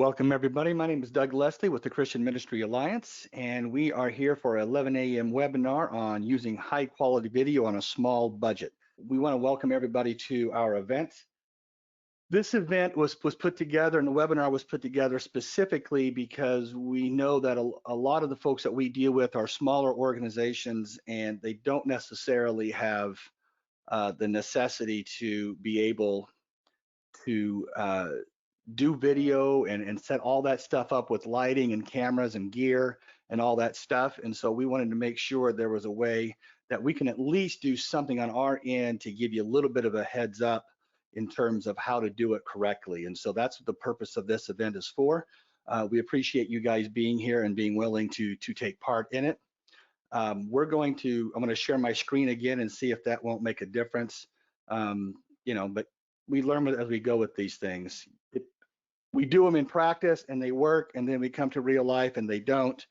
Welcome everybody. My name is Doug Leslie with the Christian Ministry Alliance, and we are here for an 11 a.m. webinar on using high quality video on a small budget. We want to welcome everybody to our event. This event was put together, and the webinar was put together specifically because we know that a lot of the folks that we deal with are smaller organizations, and they don't necessarily have the necessity to be able to do video and set all that stuff up with lighting and cameras and gear and all that stuff. And so we wanted to make sure there was a way that we can at least do something on our end to give you a little bit of a heads up in terms of how to do it correctly. And so that's what the purpose of this event is for. We appreciate you guys being here and being willing to take part in it. I'm going to share my screen again and see if that won't make a difference. But we learn as we go with these things. We do them in practice and they work, and then we come to real life and they don't,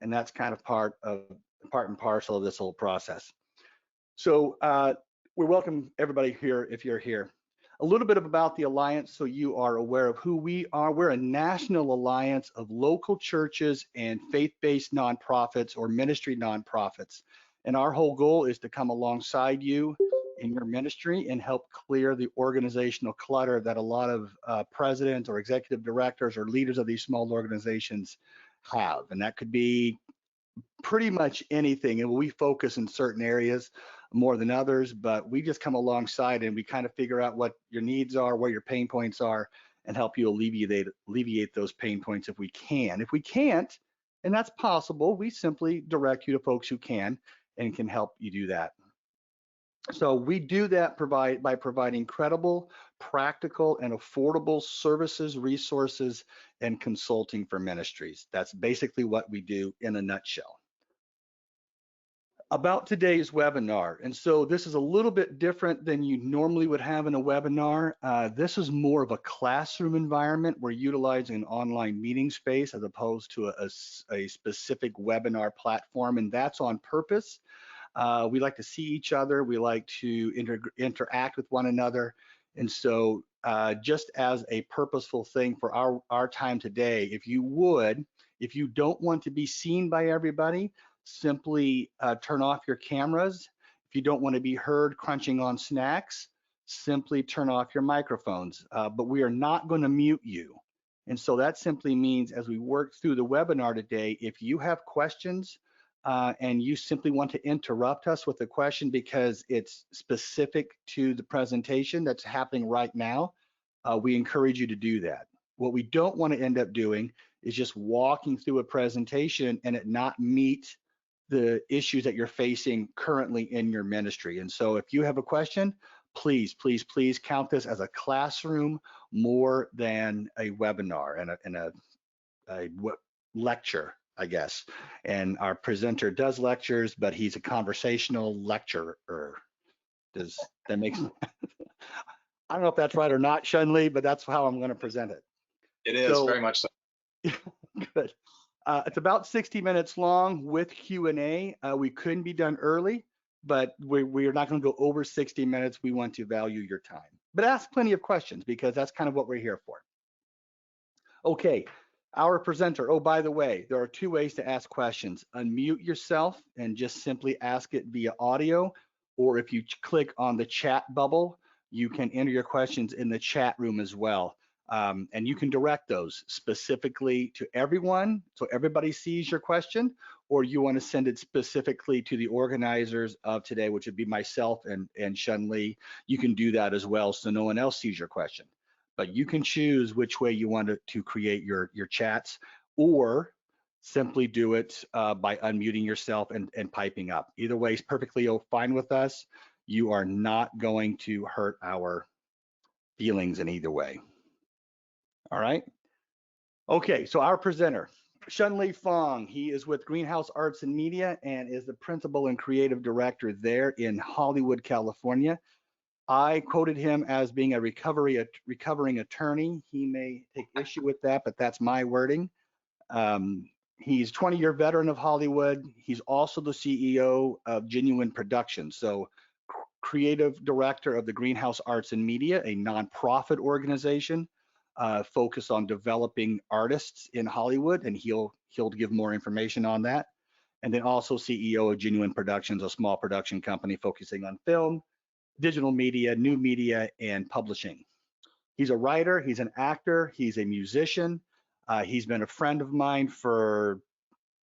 and that's kind of part and parcel of this whole process. So we welcome everybody here if you're here. A little bit about the Alliance so you are aware of who we are. We're a national alliance of local churches and faith-based nonprofits or ministry nonprofits. And our whole goal is to come alongside you in your ministry and help clear the organizational clutter that a lot of presidents or executive directors or leaders of these small organizations have. And that could be pretty much anything. And we focus in certain areas more than others, but we just come alongside and we kind of figure out what your needs are, where your pain points are, and help you alleviate those pain points if we can. If we can't, and that's possible, we simply direct you to folks who can and can help you do that. So we do that by providing credible, practical, and affordable services, resources, and consulting for ministries. That's basically what we do in a nutshell. About today's webinar, and so this is a little bit different than you normally would have in a webinar. This is more of a classroom environment. We're utilizing an online meeting space as opposed to a specific webinar platform, and that's on purpose. We like to see each other. We like to interact with one another. And so just as a purposeful thing for our time today, if you don't want to be seen by everybody, simply turn off your cameras. If you don't want to be heard crunching on snacks, simply turn off your microphones. But we are not going to mute you. And so that simply means as we work through the webinar today, if you have questions, and you simply want to interrupt us with a question because it's specific to the presentation that's happening right now, we encourage you to do that. What we don't want to end up doing is just walking through a presentation and it not meet the issues that you're facing currently in your ministry. And so if you have a question, please, please, please count this as a classroom more than a webinar and a lecture, I guess. And our presenter does lectures, but he's a conversational lecturer. Does that make sense? I don't know if that's right or not, Shun Lee, but that's how I'm going to present it. It is, very much so. Good. It's about 60 minutes long with Q&A. We couldn't be done early, but we're not going to go over 60 minutes. We want to value your time. But ask plenty of questions because that's kind of what we're here for. Okay. Our presenter, oh, by the way, there are two ways to ask questions. Unmute yourself and just simply ask it via audio, or if you click on the chat bubble, you can enter your questions in the chat room as well. And you can direct those specifically to everyone, so everybody sees your question, or you want to send it specifically to the organizers of today, which would be myself and Shun Lee. You can do that as well so no one else sees your question. But you can choose which way you want to create your chats, or simply do it by unmuting yourself and piping up. Either way is perfectly fine with us. You are not going to hurt our feelings in either way. All right. Okay, so our presenter, Shun Lee Fong, he is with Greenhouse Arts and Media and is the principal and creative director there in Hollywood, California. I quoted him as being a recovering attorney. He may take issue with that, but that's my wording. He's a 20-year veteran of Hollywood. He's also the CEO of Genuine Productions, so creative director of the Greenhouse Arts and Media, a nonprofit organization focus on developing artists in Hollywood, and he'll give more information on that. And then also CEO of Genuine Productions, a small production company focusing on film, digital media, new media, and publishing. He's a writer, he's an actor, he's a musician. He's been a friend of mine for,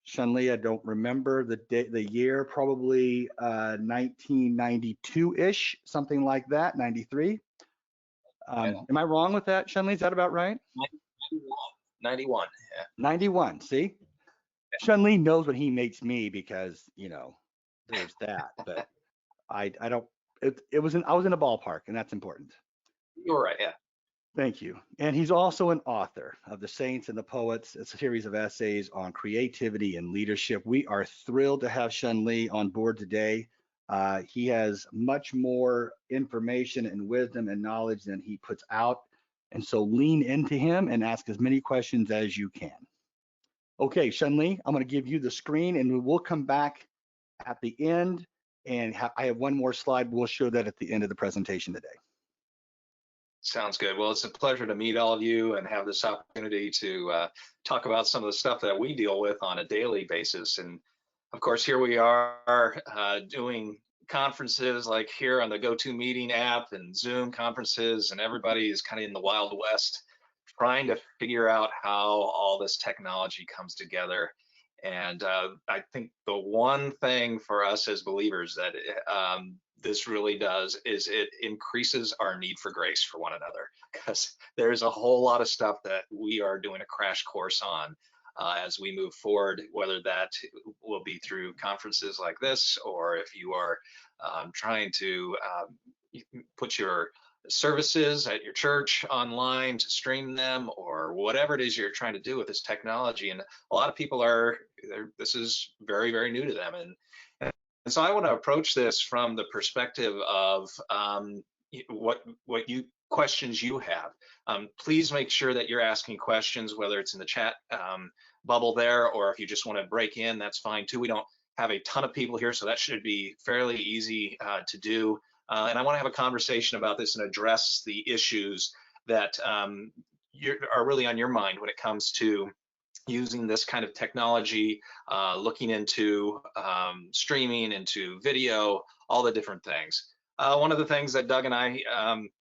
Shun Lee, I don't remember the year, probably 1992-ish, something like that, 93. Am I wrong with that, Shun Lee? Is that about right? 91, yeah. 91, see? Shun Lee knows what he makes me because, you know, there's that. But I don't, I was in a ballpark, and that's important. You're right, yeah. Thank you. And he's also an author of The Saints and the Poets, a series of essays on creativity and leadership. We are thrilled to have Shun Lee on board today. He has much more information and wisdom and knowledge than he puts out. And so lean into him and ask as many questions as you can. Okay, Shun Lee, I'm going to give you the screen, and we'll come back at the end. And I have one more slide. We'll show that at the end of the presentation today. Sounds good. Well, it's a pleasure to meet all of you and have this opportunity to talk about some of the stuff that we deal with on a daily basis. And of course, here we are doing conferences like here on the GoToMeeting app and Zoom conferences, and everybody is kind of in the Wild West trying to figure out how all this technology comes together. And I think the one thing for us as believers that this really does is it increases our need for grace for one another, because there's a whole lot of stuff that we are doing a crash course on as we move forward, whether that will be through conferences like this, or if you are trying to put your services at your church online to stream them, or whatever it is you're trying to do with this technology. And a lot of people this is very, very new to them. And so I want to approach this from the perspective of what questions you have. Please make sure that you're asking questions, whether it's in the chat bubble there, or if you just want to break in, that's fine too. We don't have a ton of people here, so that should be fairly easy to do. And I want to have a conversation about this and address the issues that are really on your mind when it comes to using this kind of technology, looking into streaming, into video, all the different things. One of the things that Doug and I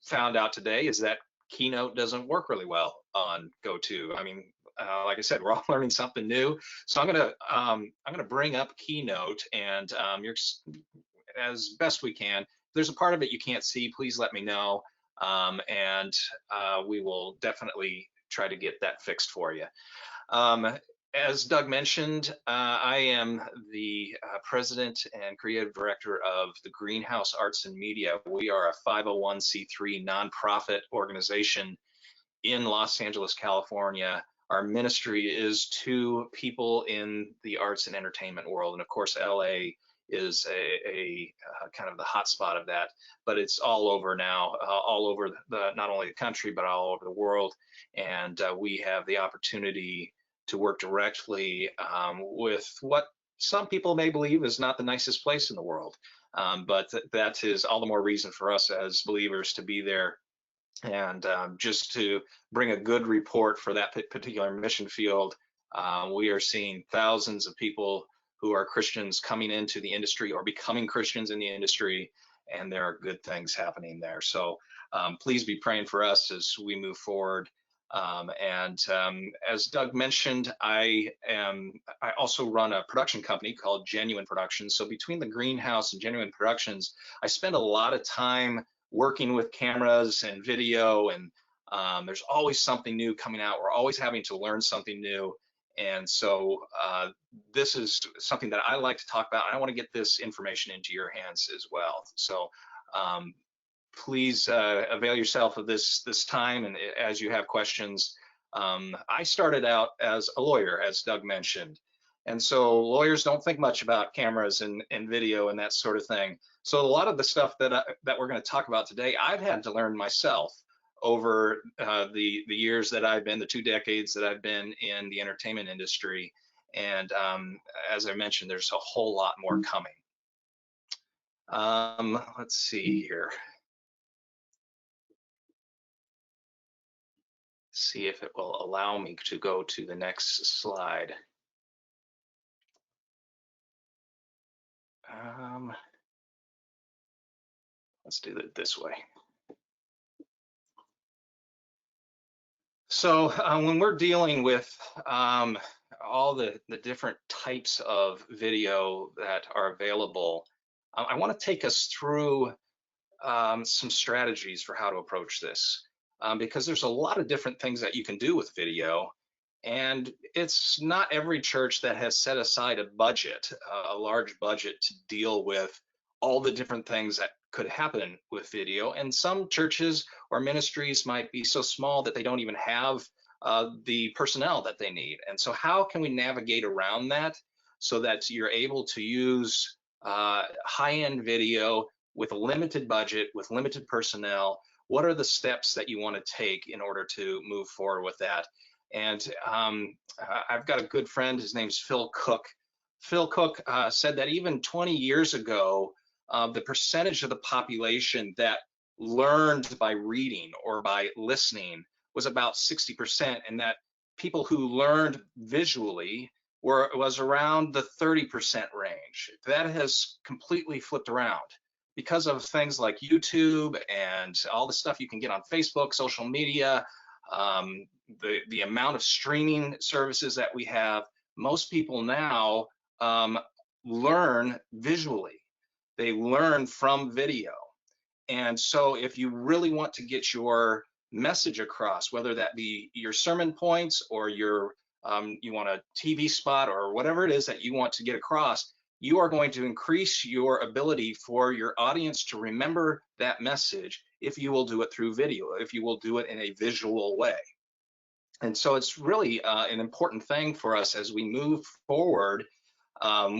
found out today is that Keynote doesn't work really well on GoTo. I mean, like I said, we're all learning something new. So I'm gonna bring up Keynote, and as best we can. If there's a part of it you can't see, please let me know, and we will definitely try to get that fixed for you. As Doug mentioned, I am the president and creative director of the Greenhouse Arts and Media. We are a 501c3 nonprofit organization in Los Angeles, California. Our ministry is to people in the arts and entertainment world. And of course, LA is a kind of the hotspot of that, but it's all over now, all over not only the country, but all over the world. And we have the opportunity to work directly with what some people may believe is not the nicest place in the world. But that is all the more reason for us as believers to be there and just to bring a good report for that particular mission field. We are seeing thousands of people who are Christians coming into the industry or becoming Christians in the industry, and there are good things happening there. So please be praying for us as we move forward. As Doug mentioned, I also run a production company called Genuine Productions. So between the Greenhouse and Genuine Productions, I spend a lot of time working with cameras and video, and there's always something new coming out. We're always having to learn something new. And so this is something that I like to talk about. I want to get this information into your hands as well. So please avail yourself of this time, and as you have questions. I started out as a lawyer, as Doug mentioned, and so lawyers don't think much about cameras and video and that sort of thing. So a lot of the stuff that we're going to talk about today, I've had to learn myself over the years that I've been, the 2 decades that I've been in the entertainment industry. And as I mentioned, there's a whole lot more coming. Let's see here. see if it will allow me to go to the next slide. Let's do it this way. So when we're dealing with all the different types of video that are available, I want to take us through some strategies for how to approach this, because there's a lot of different things that you can do with video, and it's not every church that has set aside a budget, a large budget, to deal with all the different things that could happen with video. And some churches or ministries might be so small that they don't even have the personnel that they need. And so how can we navigate around that so that you're able to use high-end video with a limited budget, with limited personnel? What are the steps that you want to take in order to move forward with that? And I've got a good friend, his name's Phil Cook. Phil Cook said that even 20 years ago, the percentage of the population that learned by reading or by listening was about 60%, and that people who learned visually was around the 30% range. That has completely flipped around because of things like YouTube and all the stuff you can get on Facebook, social media, the amount of streaming services that we have. Most people now learn visually. They learn from video. And so if you really want to get your message across, whether that be your sermon points or your you want a TV spot or whatever it is that you want to get across, you are going to increase your ability for your audience to remember that message if you will do it through video, if you will do it in a visual way. And so it's really an important thing for us as we move forward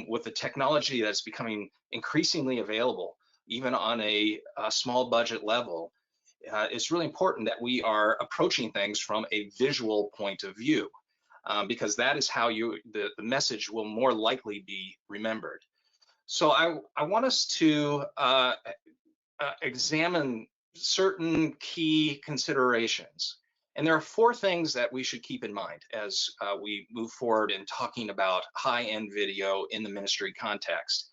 with the technology that's becoming increasingly available, even on a small budget level. It's really important that we are approaching things from a visual point of view, because that is how the message will more likely be remembered. So I want us to examine certain key considerations. And there are 4 things that we should keep in mind as we move forward in talking about high-end video in the ministry context.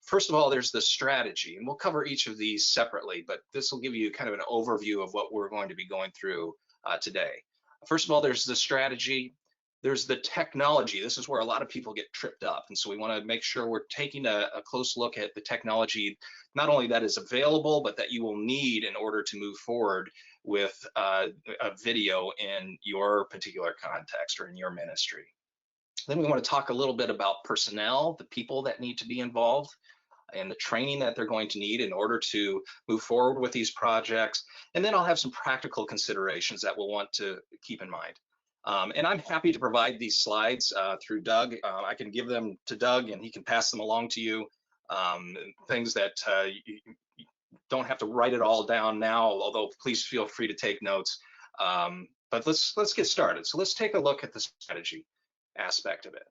First of all, there's the strategy, and we'll cover each of these separately, but this will give you kind of an overview of what we're going to be going through today. First of all, there's the strategy. There's the technology. This is where a lot of people get tripped up, and so we want to make sure we're taking a close look at the technology, not only that is available, but that you will need in order to move forward with a video in your particular context or in your ministry. Then we want to talk a little bit about personnel, the people that need to be involved, and the training that they're going to need in order to move forward with these projects. And then I'll have some practical considerations that we'll want to keep in mind. And I'm happy to provide these slides through Doug. I can give them to Doug and he can pass them along to you. Things that you don't have to write it all down now, although please feel free to take notes. But let's get started. So let's take a look at the strategy aspect of it.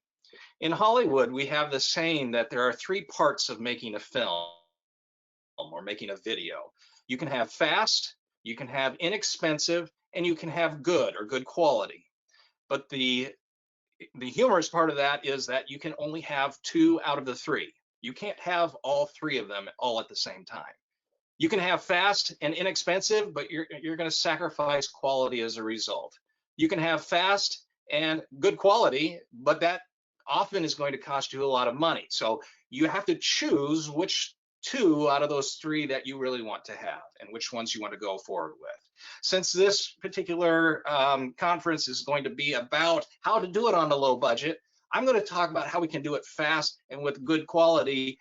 In Hollywood, we have the saying that there are 3 parts of making a film or making a video. You can have fast, you can have inexpensive, and you can have good or good quality. But the humorous part of that is that you can only have 2 out of the 3. You can't have all 3 of them all at the same time. You can have fast and inexpensive, but you're going to sacrifice quality as a result. You can have fast and good quality, but that often is going to cost you a lot of money. So you have to choose which 2 out of those 3 that you really want to have and which ones you want to go forward with. Since this particular conference is going to be about how to do it on a low budget, I'm going to talk about how we can do it fast and with good quality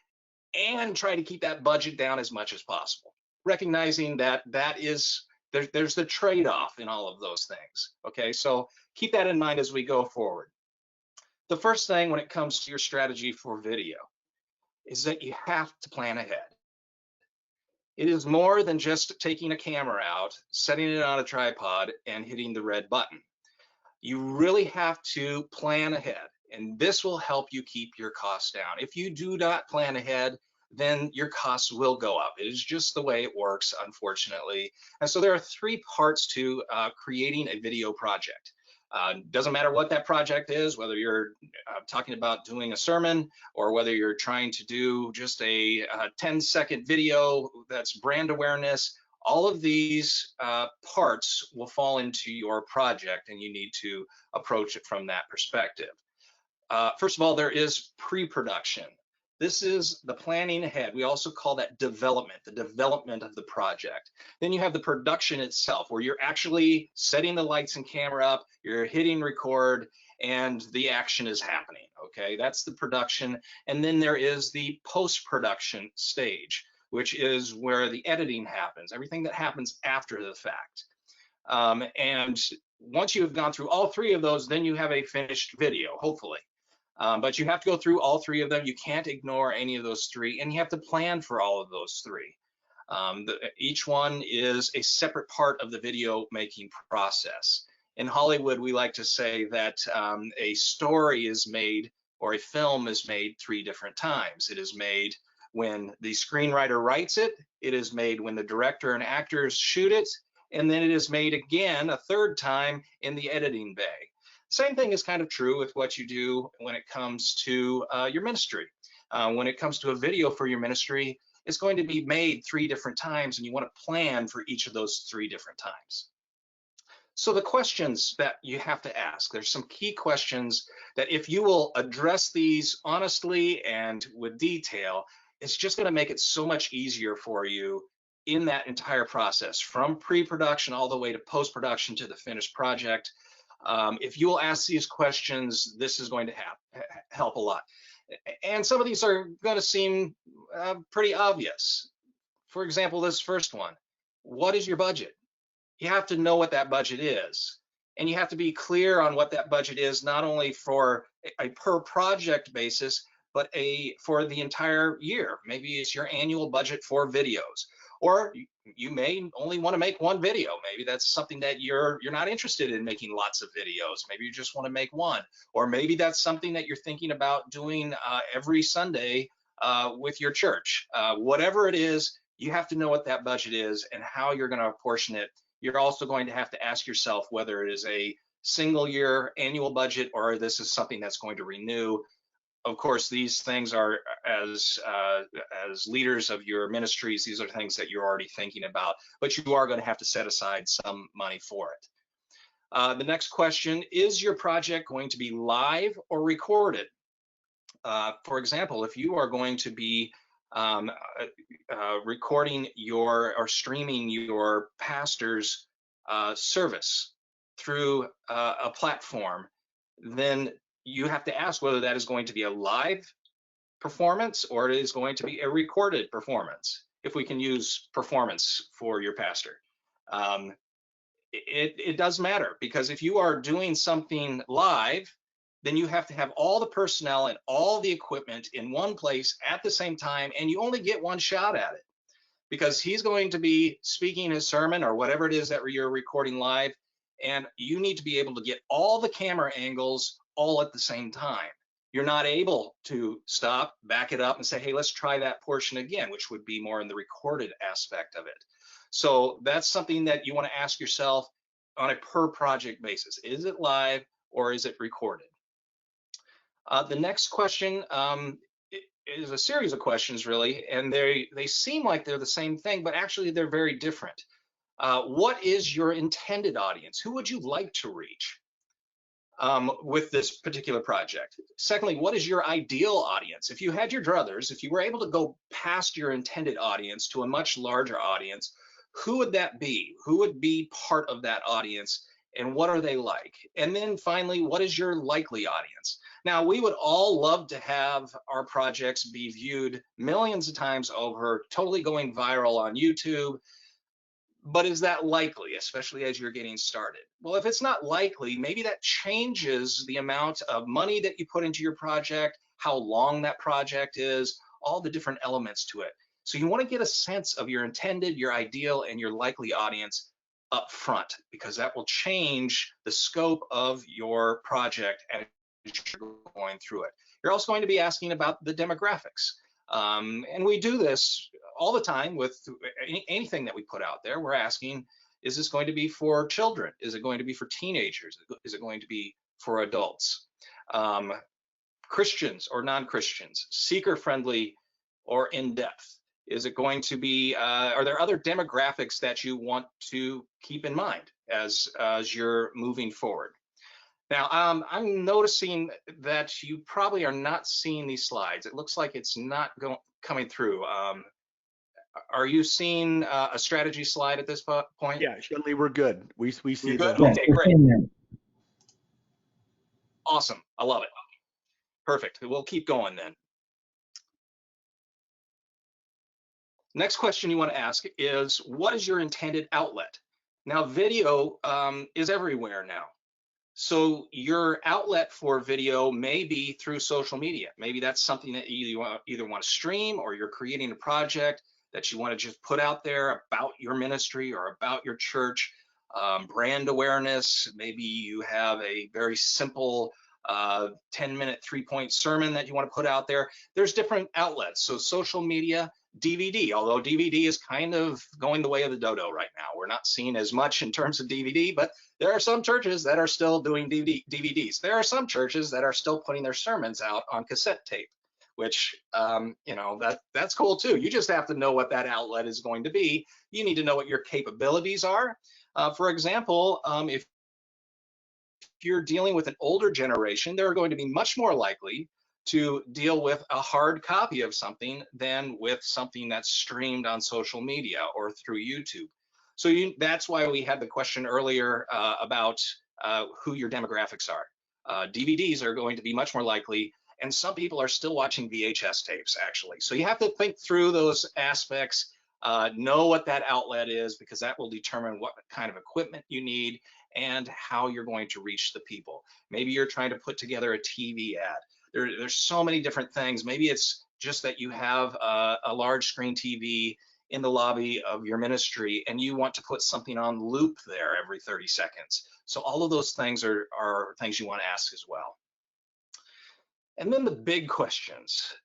and try to keep that budget down as much as possible, recognizing that there's the trade-off in all of those things. Okay, so keep that in mind as we go forward. The first thing when it comes to your strategy for video is that you have to plan ahead. It is more than just taking a camera out, setting it on a tripod, and hitting the red button. You really have to plan ahead, and this will help you keep your costs down. If you do not plan ahead, then your costs will go up. It is just the way it works, unfortunately. And so there are three parts to creating a video project. Doesn't matter what that project is, whether you're talking about doing a sermon or whether you're trying to do just a 10-second video that's brand awareness. All of these parts will fall into your project, and you need to approach it from that perspective. First of all, there is pre-production. This is the planning ahead. We also call that development, the development of the project. Then you have the production itself, where you're actually setting the lights and camera up, you're hitting record, and the action is happening, okay? That's the production. And then there is the post-production stage, which is where the editing happens, everything that happens after the fact. And once you have gone through all three of those, then you have a finished video, hopefully. But you have to go through all three of them. You can't ignore any of those three, and you have to plan for all of those three. Each one is a separate part of the video making process. In Hollywood, we like to say that a story is made, or a film is made, 3 different times. It is made when the screenwriter writes it, it is made when the director and actors shoot it, and then it is made again a 3rd time in the editing bay. Same thing is kind of true with what you do when it comes to your ministry. When it comes to a video for your ministry, it's going to be made 3 different times, and you want to plan for each of those 3 different times. So the questions that you have to ask, there's some key questions that if you will address these honestly and with detail, it's just going to make it so much easier for you in that entire process, from pre-production all the way to post-production to the finished project. If you will ask these questions, this is going to help a lot. And some of these are going to seem pretty obvious. For example, this first one, what is your budget? You have to know what that budget is. And you have to be clear on what that budget is, not only for a per project basis, but for the entire year. Maybe it's your annual budget for videos. Or you may only want to make 1 video. Maybe that's something that you're not interested in, making lots of videos. Maybe you just want to make 1. Or maybe that's something that you're thinking about doing every Sunday with your church. Whatever it is, you have to know what that budget is and how you're going to apportion it. You're also going to have to ask yourself whether it is a single year annual budget or this is something that's going to renew. Of course, these things are, as leaders of your ministries, these are things that you're already thinking about, but you are going to have to set aside some money for it. The next question, is your project going to be live or recorded? For example, if you are going to be recording or streaming your pastor's service through a platform, then you have to ask whether that is going to be a live performance or it is going to be a recorded performance, if we can use performance for your pastor. It does matter, because if you are doing something live, then you have to have all the personnel and all the equipment in one place at the same time, and you only get 1 shot at it, because he's going to be speaking his sermon or whatever it is that you're recording live, and you need to be able to get all the camera angles all at the same time. You're not able to stop, back it up, and say, hey, let's try that portion again, which would be more in the recorded aspect of it. So that's something that you want to ask yourself on a per project basis. Is it live or is it recorded? The next question is a series of questions, really, and they seem like they're the same thing, but actually they're very different. What is your intended audience? Who would you like to reach with this particular project? Secondly, what is your ideal audience? If you had your druthers, if you were able to go past your intended audience to a much larger audience, who would that be? Who would be part of that audience, and what are they like? And then finally, what is your likely audience? Now, we would all love to have our projects be viewed millions of times over, totally going viral on YouTube, but is that likely, especially as you're getting started? Well, if it's not likely, maybe that changes the amount of money that you put into your project, how long that project is, all the different elements to it. So you want to get a sense of your intended, your ideal, and your likely audience up front, because that will change the scope of your project as you're going through it. You're also going to be asking about the demographics. And we do this all the time with anything that we put out there. We're asking, is this going to be for children? Is it going to be for teenagers? Is it going to be for adults? Christians or non-Christians, seeker-friendly or in-depth? Is it going to be, are there other demographics that you want to keep in mind as you're moving forward? Now, I'm noticing that you probably are not seeing these slides. It looks like it's not coming through. Are you seeing a strategy slide at this point? Yeah, Shun Lee, we're good. We see You're good? the. Okay, great. Awesome. I love it. Perfect. We'll keep going then. Next question you want to ask is, what is your intended outlet? Now, video is everywhere now. So your outlet for video may be through social media. Maybe that's something that you either want to stream, or you're creating a project that you want to just put out there about your ministry or about your church. Brand awareness. Maybe you have a very simple 10-minute 3-point sermon that you want to put out there. There's different outlets. So social media, DVD, although DVD is kind of going the way of the dodo right now. We're not seeing as much in terms of DVD, but there are some churches that are still doing DVDs. There are some churches that are still putting their sermons out on cassette tape, which, you know, that's cool too. You just have to know what that outlet is going to be. You need to know what your capabilities are. For example, if you're dealing with an older generation, they're going to be much more likely to deal with a hard copy of something than with something that's streamed on social media or through YouTube. So that's why we had the question earlier about who your demographics are. DVDs are going to be much more likely, and some people are still watching VHS tapes, actually. So you have to think through those aspects, know what that outlet is, because that will determine what kind of equipment you need and how you're going to reach the people. Maybe you're trying to put together a TV ad. There's so many different things. Maybe it's just that you have a large screen TV in the lobby of your ministry and you want to put something on loop there every 30 seconds. So all of those things are things you want to ask as well. And then the big questions.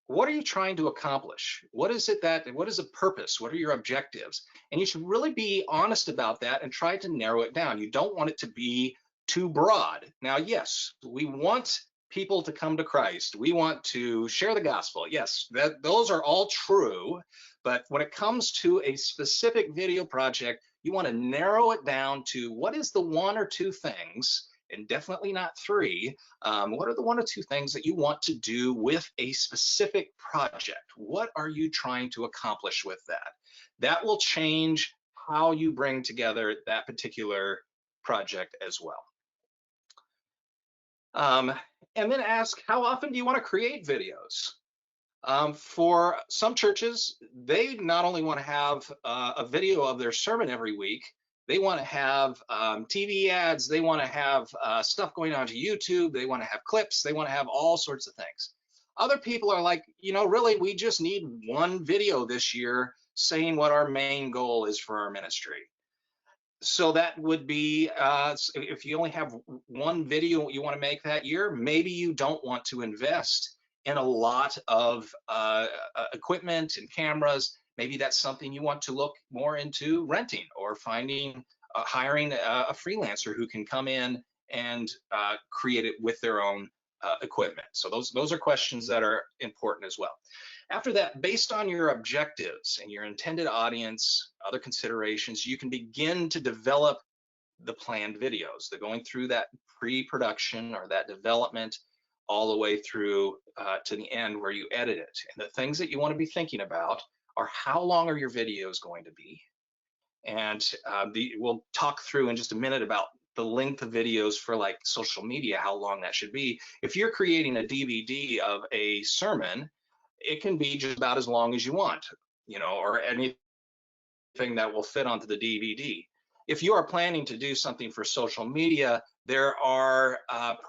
What are you trying to accomplish? What is the purpose? What are your objectives? And you should really be honest about that and try to narrow it down. You don't want it to be too broad. Now, yes, we want people to come to Christ. We want to share the gospel. Yes, those are all true. But when it comes to a specific video project, you want to narrow it down to what is the one or two things, and definitely not three. What are the one or two things that you want to do with a specific project? What are you trying to accomplish with that? That will change how you bring together that particular project as well. And then ask, how often do you want to create videos? For some churches, they not only want to have a video of their sermon every week, they want to have TV ads, they want to have stuff going on to YouTube, they want to have clips, they want to have all sorts of things. Other people are like, you know, really, we just need one video this year saying what our main goal is for our ministry. So that would be, if you only have one video you want to make that year, maybe you don't want to invest in a lot of equipment and cameras. Maybe that's something you want to look more into renting or finding, hiring a freelancer who can come in and create it with their own equipment. So those are questions that are important as well. After that, based on your objectives and your intended audience, other considerations, you can begin to develop the planned videos. They're going through that pre-production or that development all the way through to the end where you edit it. And the things that you want to be thinking about are, how long are your videos going to be? And we'll talk through in just a minute about the length of videos for like social media, how long that should be. If you're creating a DVD of a sermon, it can be just about as long as you want, you know, or anything that will fit onto the DVD. If you are planning to do something for social media, there are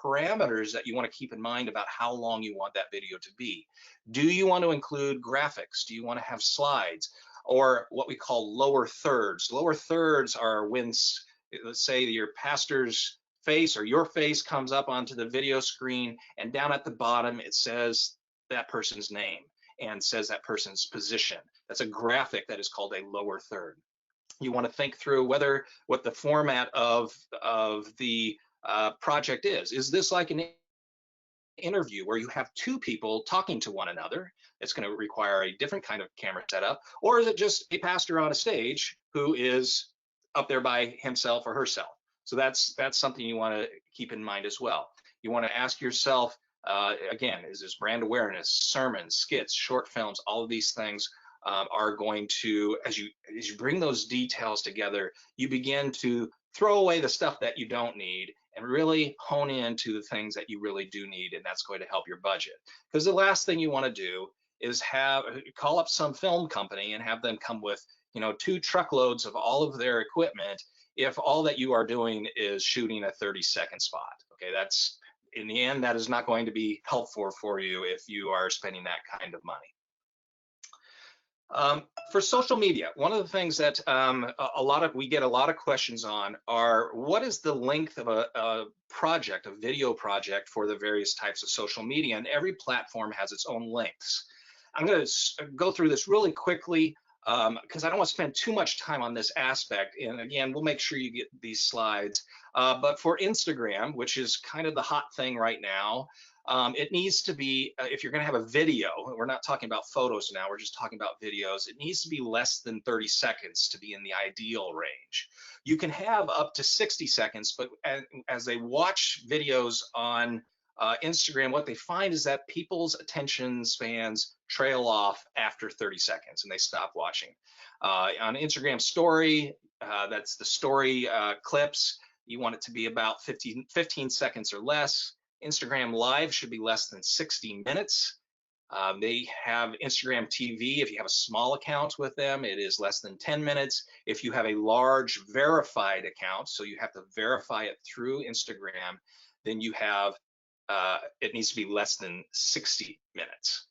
parameters that you want to keep in mind about how long you want that video to be. Do you want to include graphics? Do you want to have slides? Or what we call lower thirds. Lower thirds are when, let's say, your pastor's face or your face comes up onto the video screen, and down at the bottom it says that person's name. and says that person's position. That's a graphic that is called a lower third. You want to think through what the format of the project is. Is this like an interview where you have two people talking to one another? It's going to require a different kind of camera setup. Or is it just a pastor on a stage who is up there by himself or herself? So that's something you want to keep in mind as well. You want to ask yourself, again, is this brand awareness, sermons, skits, short films? All of these things are going to, as you bring those details together, you begin to throw away the stuff that you don't need and really hone in to the things that you really do need, and that's going to help your budget. Because the last thing you want to do is call up some film company and have them come with 2 truckloads of all of their equipment if all that you are doing is shooting a 30-second spot. Okay, that's, in the end, that is not going to be helpful for you if you are spending that kind of money. For social media, one of the things that we get a lot of questions on are, what is the length of a project, a video project, for the various types of social media? And every platform has its own lengths. I'm going to go through this really quickly because I don't want to spend too much time on this aspect. And again, we'll make sure you get these slides. But for Instagram, which is kind of the hot thing right now, it needs to be, if you're going to have a video, we're not talking about photos now, we're just talking about videos, it needs to be less than 30 seconds to be in the ideal range. You can have up to 60 seconds, but as they watch videos on Instagram, what they find is that people's attention spans trail off after 30 seconds and they stop watching. On Instagram story, that's the story clips, you want it to be about 15 seconds or less. Instagram Live should be less than 60 minutes. They have Instagram TV. If you have a small account with them, it is less than 10 minutes. If you have a large verified account, so you have to verify it through Instagram, then you have, it needs to be less than 60 minutes.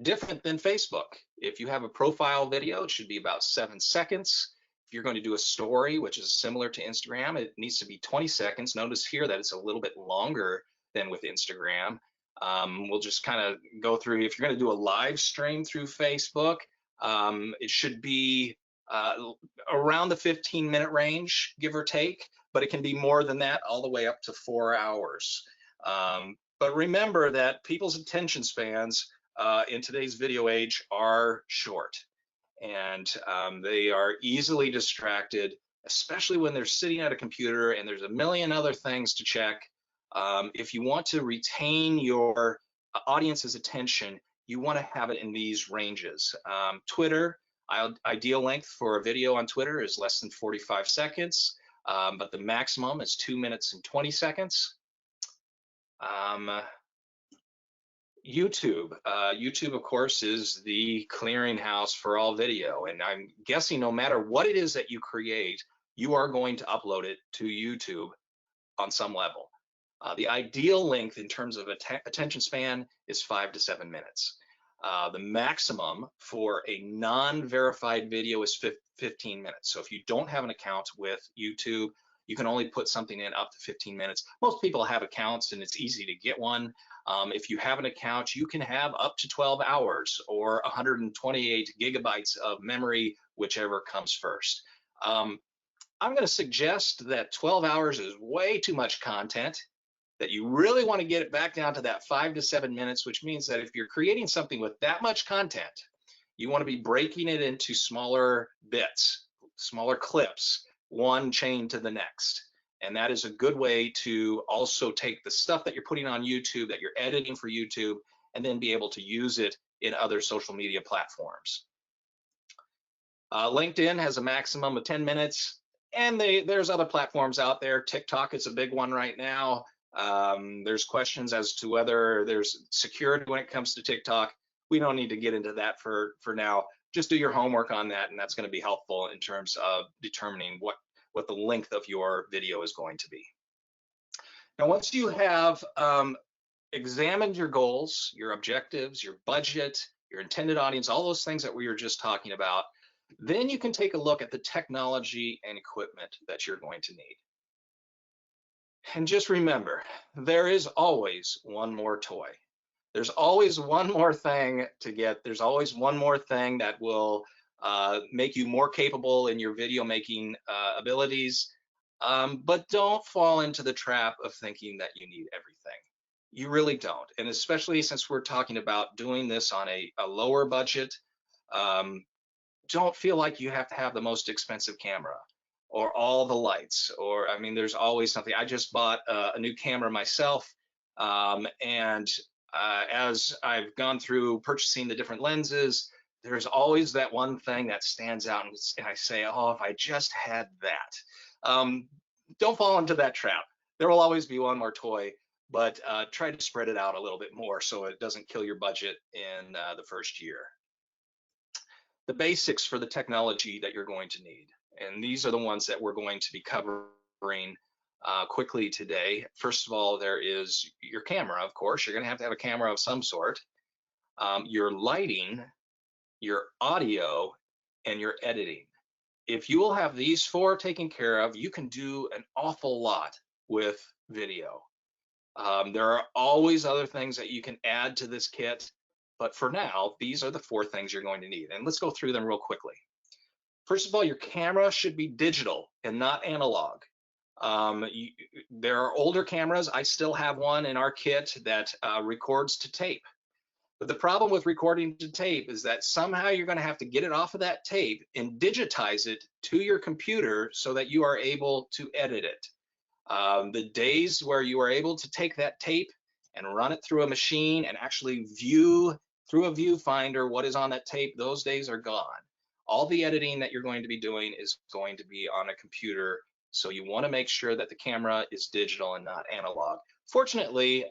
Different than Facebook. If you have a profile video, it should be about 7 seconds. If you're going to do a story, which is similar to Instagram, it needs to be 20 seconds. Notice here that it's a little bit longer than with Instagram. We'll just kind of go through, if you're going to do a live stream through Facebook, it should be around the 15-minute range, give or take, but it can be more than that, all the way up to 4 hours. But remember that people's attention spans in today's video age are short. And they are easily distracted, especially when they're sitting at a computer and there's a million other things to check. If you want to retain your audience's attention, you want to have it in these ranges. Twitter, ideal length for a video on Twitter is less than 45 seconds, but the maximum is 2 minutes and 20 seconds. YouTube. YouTube, of course, is the clearinghouse for all video. And I'm guessing no matter what it is that you create, you are going to upload it to YouTube on some level. The ideal length in terms of attention span is 5 to 7 minutes. The maximum for a non-verified video is 15 minutes. So if you don't have an account with YouTube, you can only put something in up to 15 minutes. Most people have accounts and it's easy to get one. If you have an account, you can have up to 12 hours or 128 gigabytes of memory, whichever comes first. I'm going to suggest that 12 hours is way too much content, that you really want to get it back down to that 5 to 7 minutes, which means that if you're creating something with that much content, you want to be breaking it into smaller bits, smaller clips, one chain to the next. And that is a good way to also take the stuff that you're putting on YouTube, that you're editing for YouTube, and then be able to use it in other social media platforms. LinkedIn has a maximum of 10 minutes, and there's other platforms out there. TikTok is a big one right now. There's questions as to whether there's security when it comes to TikTok. We don't need to get into that for now. Just do your homework on that, and that's going to be helpful in terms of determining what the length of your video is going to be. Now, once you have examined your goals, your objectives, your budget, your intended audience, all those things that we were just talking about, then you can take a look at the technology and equipment that you're going to need. And just remember, there is always one more toy. There's always one more thing to get. There's always one more thing that will make you more capable in your video making abilities. But don't fall into the trap of thinking that you need everything. You really don't. And especially since we're talking about doing this on a lower budget, don't feel like you have to have the most expensive camera or all the lights, or I mean, there's always something. I just bought a new camera myself, and as I've gone through purchasing the different lenses, there's always that one thing that stands out, and I say, oh, if I just had that. Don't fall into that trap. There will always be one more toy, but try to spread it out a little bit more so it doesn't kill your budget in the first year. The basics for the technology that you're going to need, and these are the ones that we're going to be covering quickly today. First of all, there is your camera. Of course, you're going to have a camera of some sort, your lighting, your audio, and your editing. If you will have these four taken care of, you can do an awful lot with video. There are always other things that you can add to this kit, but for now, these are the four things you're going to need. And let's go through them real quickly. First of all, your camera should be digital and not analog. There are older cameras. I still have one in our kit that records to tape. But the problem with recording to tape is that somehow you're going to have to get it off of that tape and digitize it to your computer so that you are able to edit it. The days where you are able to take that tape and run it through a machine and actually view through a viewfinder what is on that tape, those days are gone. All the editing that you're going to be doing is going to be on a computer, so you want to make sure that the camera is digital and not analog. Fortunately,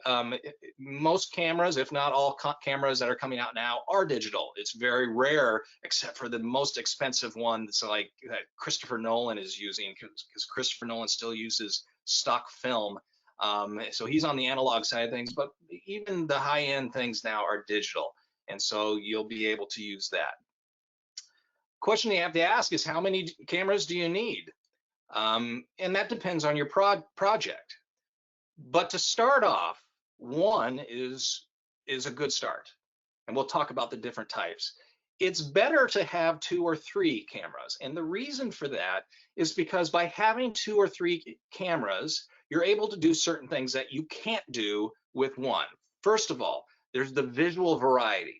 most cameras, if not all cameras that are coming out now, are digital. It's very rare, except for the most expensive one that's like that Christopher Nolan is using, because Christopher Nolan still uses stock film. So he's on the analog side of things, but even the high-end things now are digital, and so you'll be able to use that. Question you have to ask is, how many cameras do you need? And that depends on your project. But to start off, one is a good start, and we'll talk about the different types. It's better to have 2 or 3 cameras, and the reason for that is because by having 2 or 3 cameras, you're able to do certain things that you can't do with one. First of all, there's the visual variety.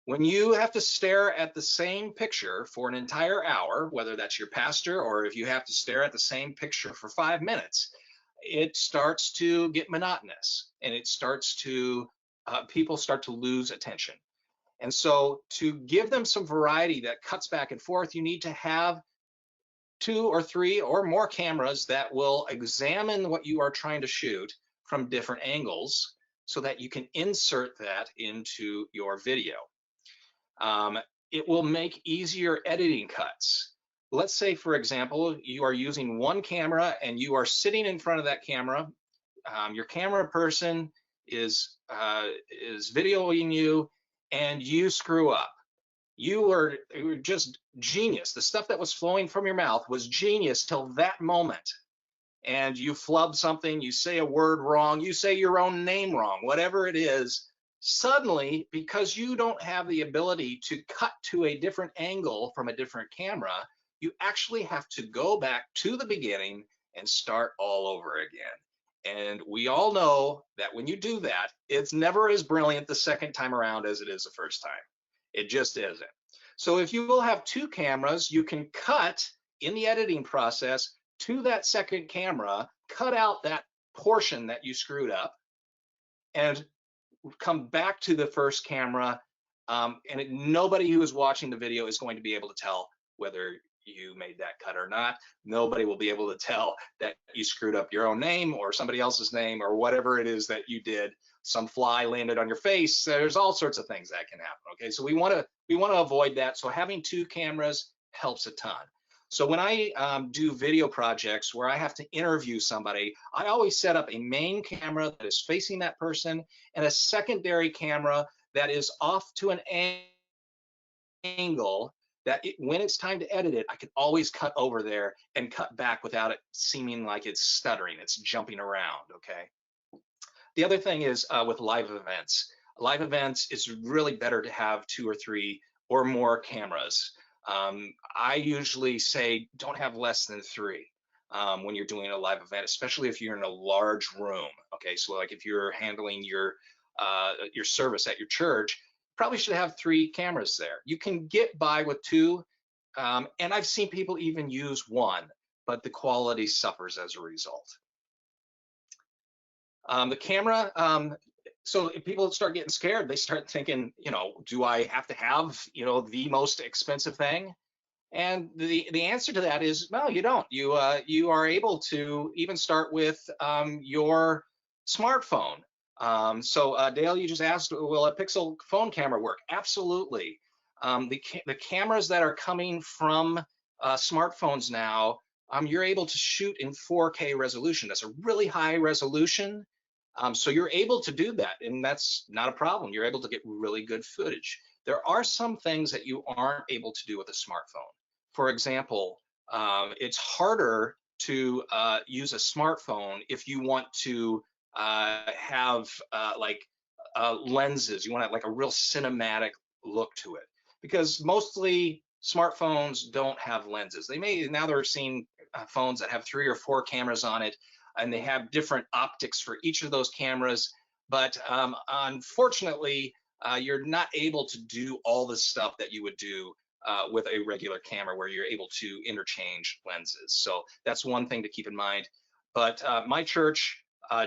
When you have to stare at the same picture for an entire hour, whether that's your pastor or if you have to stare at the same picture for 5 minutes, it starts to get monotonous, and it starts to, people start to lose attention. And so to give them some variety that cuts back and forth, you need to have 2 or 3 or more cameras that will examine what you are trying to shoot from different angles so that you can insert that into your video. It will make easier editing cuts. Let's say, for example, you are using one camera and you are sitting in front of that camera. Your camera person is videoing you, and you screw up. You were just genius. The stuff that was flowing from your mouth was genius till that moment. And you flub something, you say a word wrong, you say your own name wrong, whatever it is. Suddenly, because you don't have the ability to cut to a different angle from a different camera, you actually have to go back to the beginning and start all over again. And we all know that when you do that, it's never as brilliant the second time around as it is the first time. It just isn't. So if you will have 2 cameras, you can cut in the editing process to that second camera, cut out that portion that you screwed up, and come back to the first camera, and nobody who is watching the video is going to be able to tell whether you made that cut or not. Nobody will be able to tell that you screwed up your own name or somebody else's name or whatever it is that you did. Some fly landed on your face. There's all sorts of things that can happen. Okay, so we want to avoid that. So having 2 cameras helps a ton. So when I do video projects where I have to interview somebody, I always set up a main camera that is facing that person and a secondary camera that is off to an angle that when it's time to edit it, I can always cut over there and cut back without it seeming like it's stuttering, it's jumping around, okay? The other thing is with live events. live events, it's really better to have 2 or 3 or more cameras. I usually say don't have less than 3 when you're doing a live event, especially if you're in a large room. Okay, so like if you're handling your service at your church, probably should have 3 cameras there. You can get by with 2, and I've seen people even use 1, but the quality suffers as a result. The camera, so if people start getting scared, they start thinking, you know, do I have to have, you know, the most expensive thing? And the answer to that is, no, you don't. You are able to even start with your smartphone. Dale, you just asked, will a Pixel phone camera work? Absolutely. The cameras that are coming from smartphones now, you're able to shoot in 4K resolution. That's a really high resolution. So you're able to do that, and that's not a problem. You're able to get really good footage. There are some things that you aren't able to do with a smartphone. For example, it's harder to use a smartphone if you want to have lenses. You want like a real cinematic look to it, because mostly smartphones don't have lenses. Now they're seeing phones that have 3 or 4 cameras on it, and they have different optics for each of those cameras. But unfortunately, you're not able to do all the stuff that you would do with a regular camera, where you're able to interchange lenses. So that's one thing to keep in mind. But my church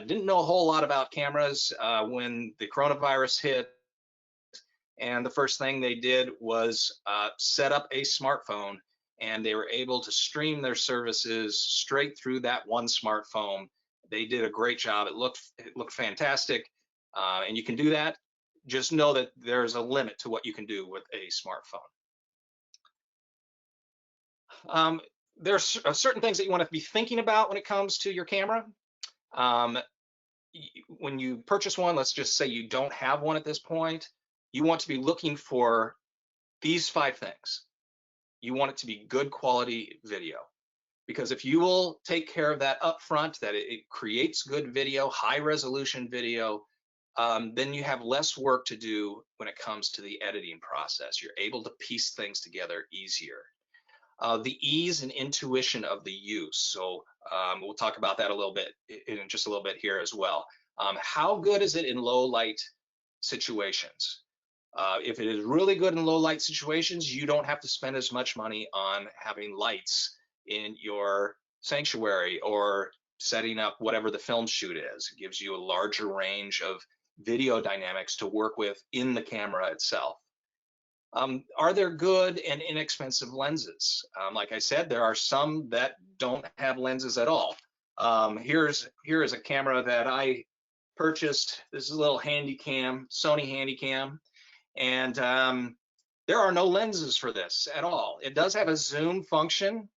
didn't know a whole lot about cameras when the coronavirus hit. And the first thing they did was set up a smartphone, and they were able to stream their services straight through that one smartphone. They did a great job. It looked fantastic, and you can do that. Just know that there's a limit to what you can do with a smartphone. There's certain things that you want to be thinking about when it comes to your camera. When you purchase one, let's just say you don't have one at this point, you want to be looking for these 5 things. You want it to be good quality video, because if you will take care of that up front, that it creates good video, high resolution video, then you have less work to do when it comes to the editing process. You're able to piece things together easier. The ease and intuition of the use. So we'll talk about that a little bit in just a little bit here as well. How good is it in low light situations? If it is really good in low light situations, you don't have to spend as much money on having lights in your sanctuary or setting up whatever the film shoot is. It gives you a larger range of video dynamics to work with in the camera itself. Are there good and inexpensive lenses? Like I said, there are some that don't have lenses at all. Here is a camera that I purchased. This is a little Handycam, Sony Handycam, and there are no lenses for this at all. It does have a zoom function,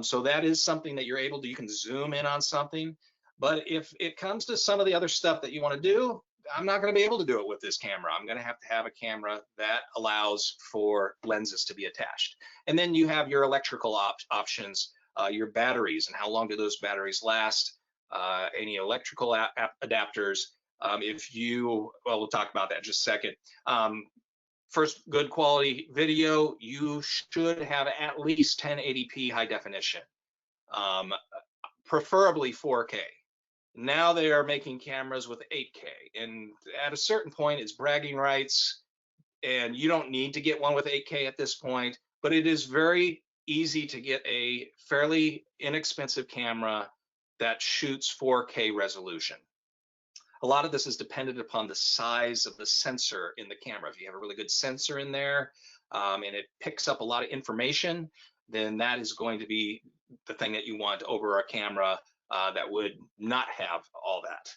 so that is something that you can zoom in on something. But if it comes to some of the other stuff that you want to do, I'm not going to be able to do it with this camera. I'm going to have a camera that allows for lenses to be attached. And then you have your electrical options, your batteries, and how long do those batteries last, any electrical adapters. We'll talk about that in just a second. First, good quality video, you should have at least 1080p high definition, preferably 4K. Now they are making cameras with 8K, and at a certain point it's bragging rights, and you don't need to get one with 8K at this point, but it is very easy to get a fairly inexpensive camera that shoots 4K resolution. A lot of this is dependent upon the size of the sensor in the camera. If you have a really good sensor in there and it picks up a lot of information, then that is going to be the thing that you want over a camera that would not have all that.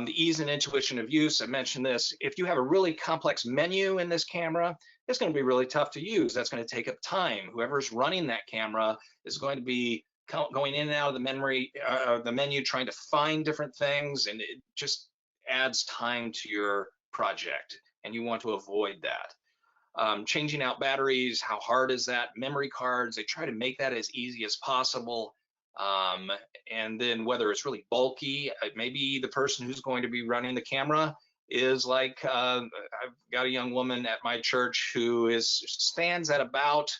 The ease and intuition of use, I mentioned this. If you have a really complex menu in this camera, it's going to be really tough to use. That's going to take up time. Whoever's running that camera is going to be going in and out of the menu, trying to find different things, and it just adds time to your project, and you want to avoid that. Changing out batteries, how hard is that? Memory cards, they try to make that as easy as possible. And then whether it's really bulky, maybe the person who's going to be running the camera is like I've got a young woman at my church who stands at about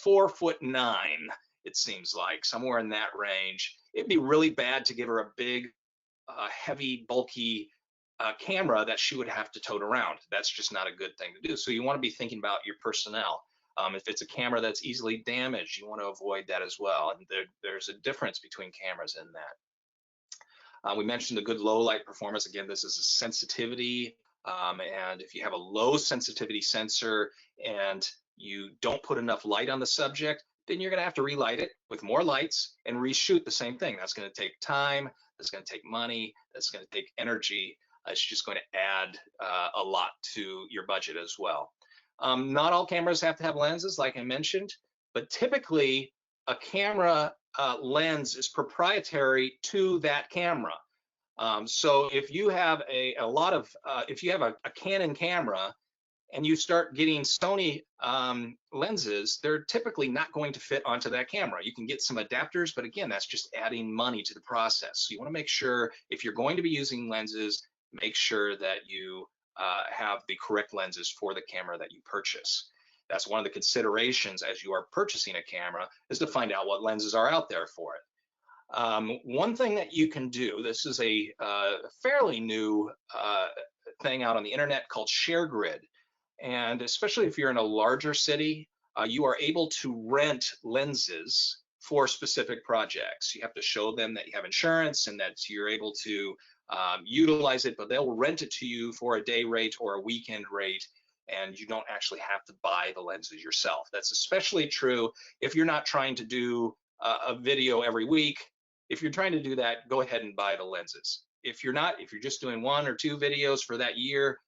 4'9", it seems like, somewhere in that range. It'd be really bad to give her a big, heavy, bulky camera that she would have to tote around. That's just not a good thing to do. So you want to be thinking about your personnel. If it's a camera that's easily damaged, you want to avoid that as well. And there's a difference between cameras in that. We mentioned a good low light performance. Again, this is a sensitivity. And if you have a low sensitivity sensor and you don't put enough light on the subject, then you're going to have to relight it with more lights and reshoot the same thing. That's going to take time. That's going to take money. That's going to take energy. It's just going to add a lot to your budget as well. Not all cameras have to have lenses, like I mentioned, but typically a camera lens is proprietary to that camera. So if you have if you have a Canon camera and you start getting Sony lenses, they're typically not going to fit onto that camera. You can get some adapters, but again, that's just adding money to the process. So you want to make sure if you're going to be using lenses, make sure that you have the correct lenses for the camera that you purchase. That's one of the considerations as you are purchasing a camera, is to find out what lenses are out there for it. One thing that you can do, this is a fairly new thing out on the internet called ShareGrid. And especially if you're in a larger city, you are able to rent lenses for specific projects. You have to show them that you have insurance and that you're able to utilize it, but they'll rent it to you for a day rate or a weekend rate, and you don't actually have to buy the lenses yourself. That's especially true if you're not trying to do a video every week. If you're trying to do that, go ahead and buy the lenses. If you're not, if you're just doing 1 or 2 videos for that year,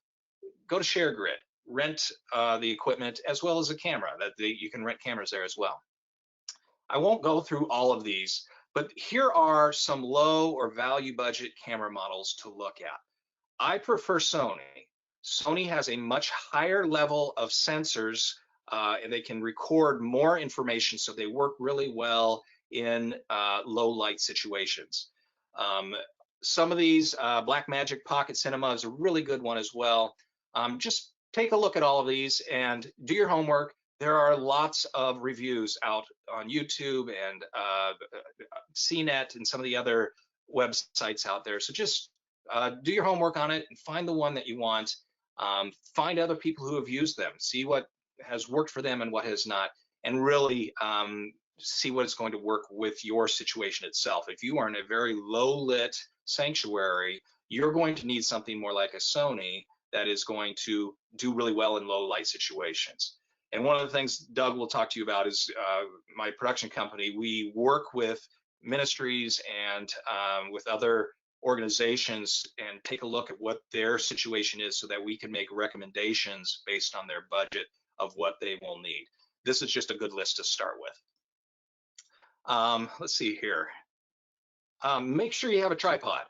go to ShareGrid, rent the equipment as well as a camera. You can rent cameras there as well. I won't go through all of these, but here are some low or value budget camera models to look at. I prefer Sony. Sony has a much higher level of sensors and they can record more information, so they work really well in low light situations. Some of these, Blackmagic Pocket Cinema is a really good one as well. Just take a look at all of these and do your homework. There are lots of reviews out on YouTube and CNET and some of the other websites out there. So just do your homework on it and find the one that you want. Find other people who have used them, see what has worked for them and what has not, and really see what is going to work with your situation itself. If you are in a very low lit sanctuary, you're going to need something more like a Sony that is going to do really well in low light situations. And one of the things Doug will talk to you about is my production company. We work with ministries and with other organizations and take a look at what their situation is so that we can make recommendations based on their budget of what they will need. This is just a good list to start with. Let's see here. Make sure you have a tripod.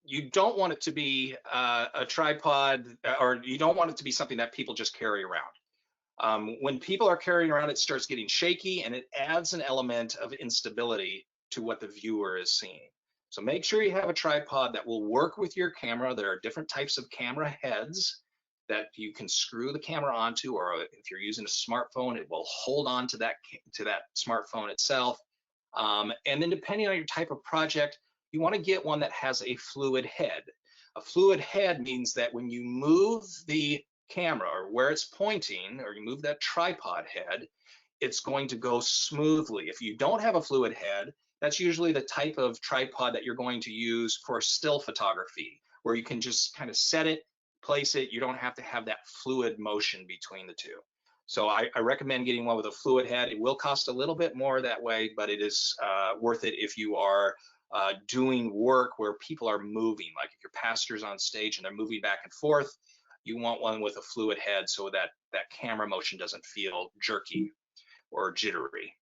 You don't want it to be a tripod, or you don't want it to be something that people just carry around. When people are carrying around, it starts getting shaky and it adds an element of instability to what the viewer is seeing. So make sure you have a tripod that will work with your camera. There are different types of camera heads that you can screw the camera onto, or if you're using a smartphone, it will hold on to that smartphone itself. And then depending on your type of project, you want to get one that has a fluid head. A fluid head means that when you move the camera or where it's pointing, or you move that tripod head, it's going to go smoothly. If you don't have a fluid head, that's usually the type of tripod that you're going to use for still photography, where you can just kind of set it, place it. You don't have to have that fluid motion between the two. So I recommend getting one with a fluid head. It will cost a little bit more that way, but it is worth it if you are doing work where people are moving. Like if your pastor's on stage and they're moving back and forth, you want one with a fluid head so that that camera motion doesn't feel jerky or jittery.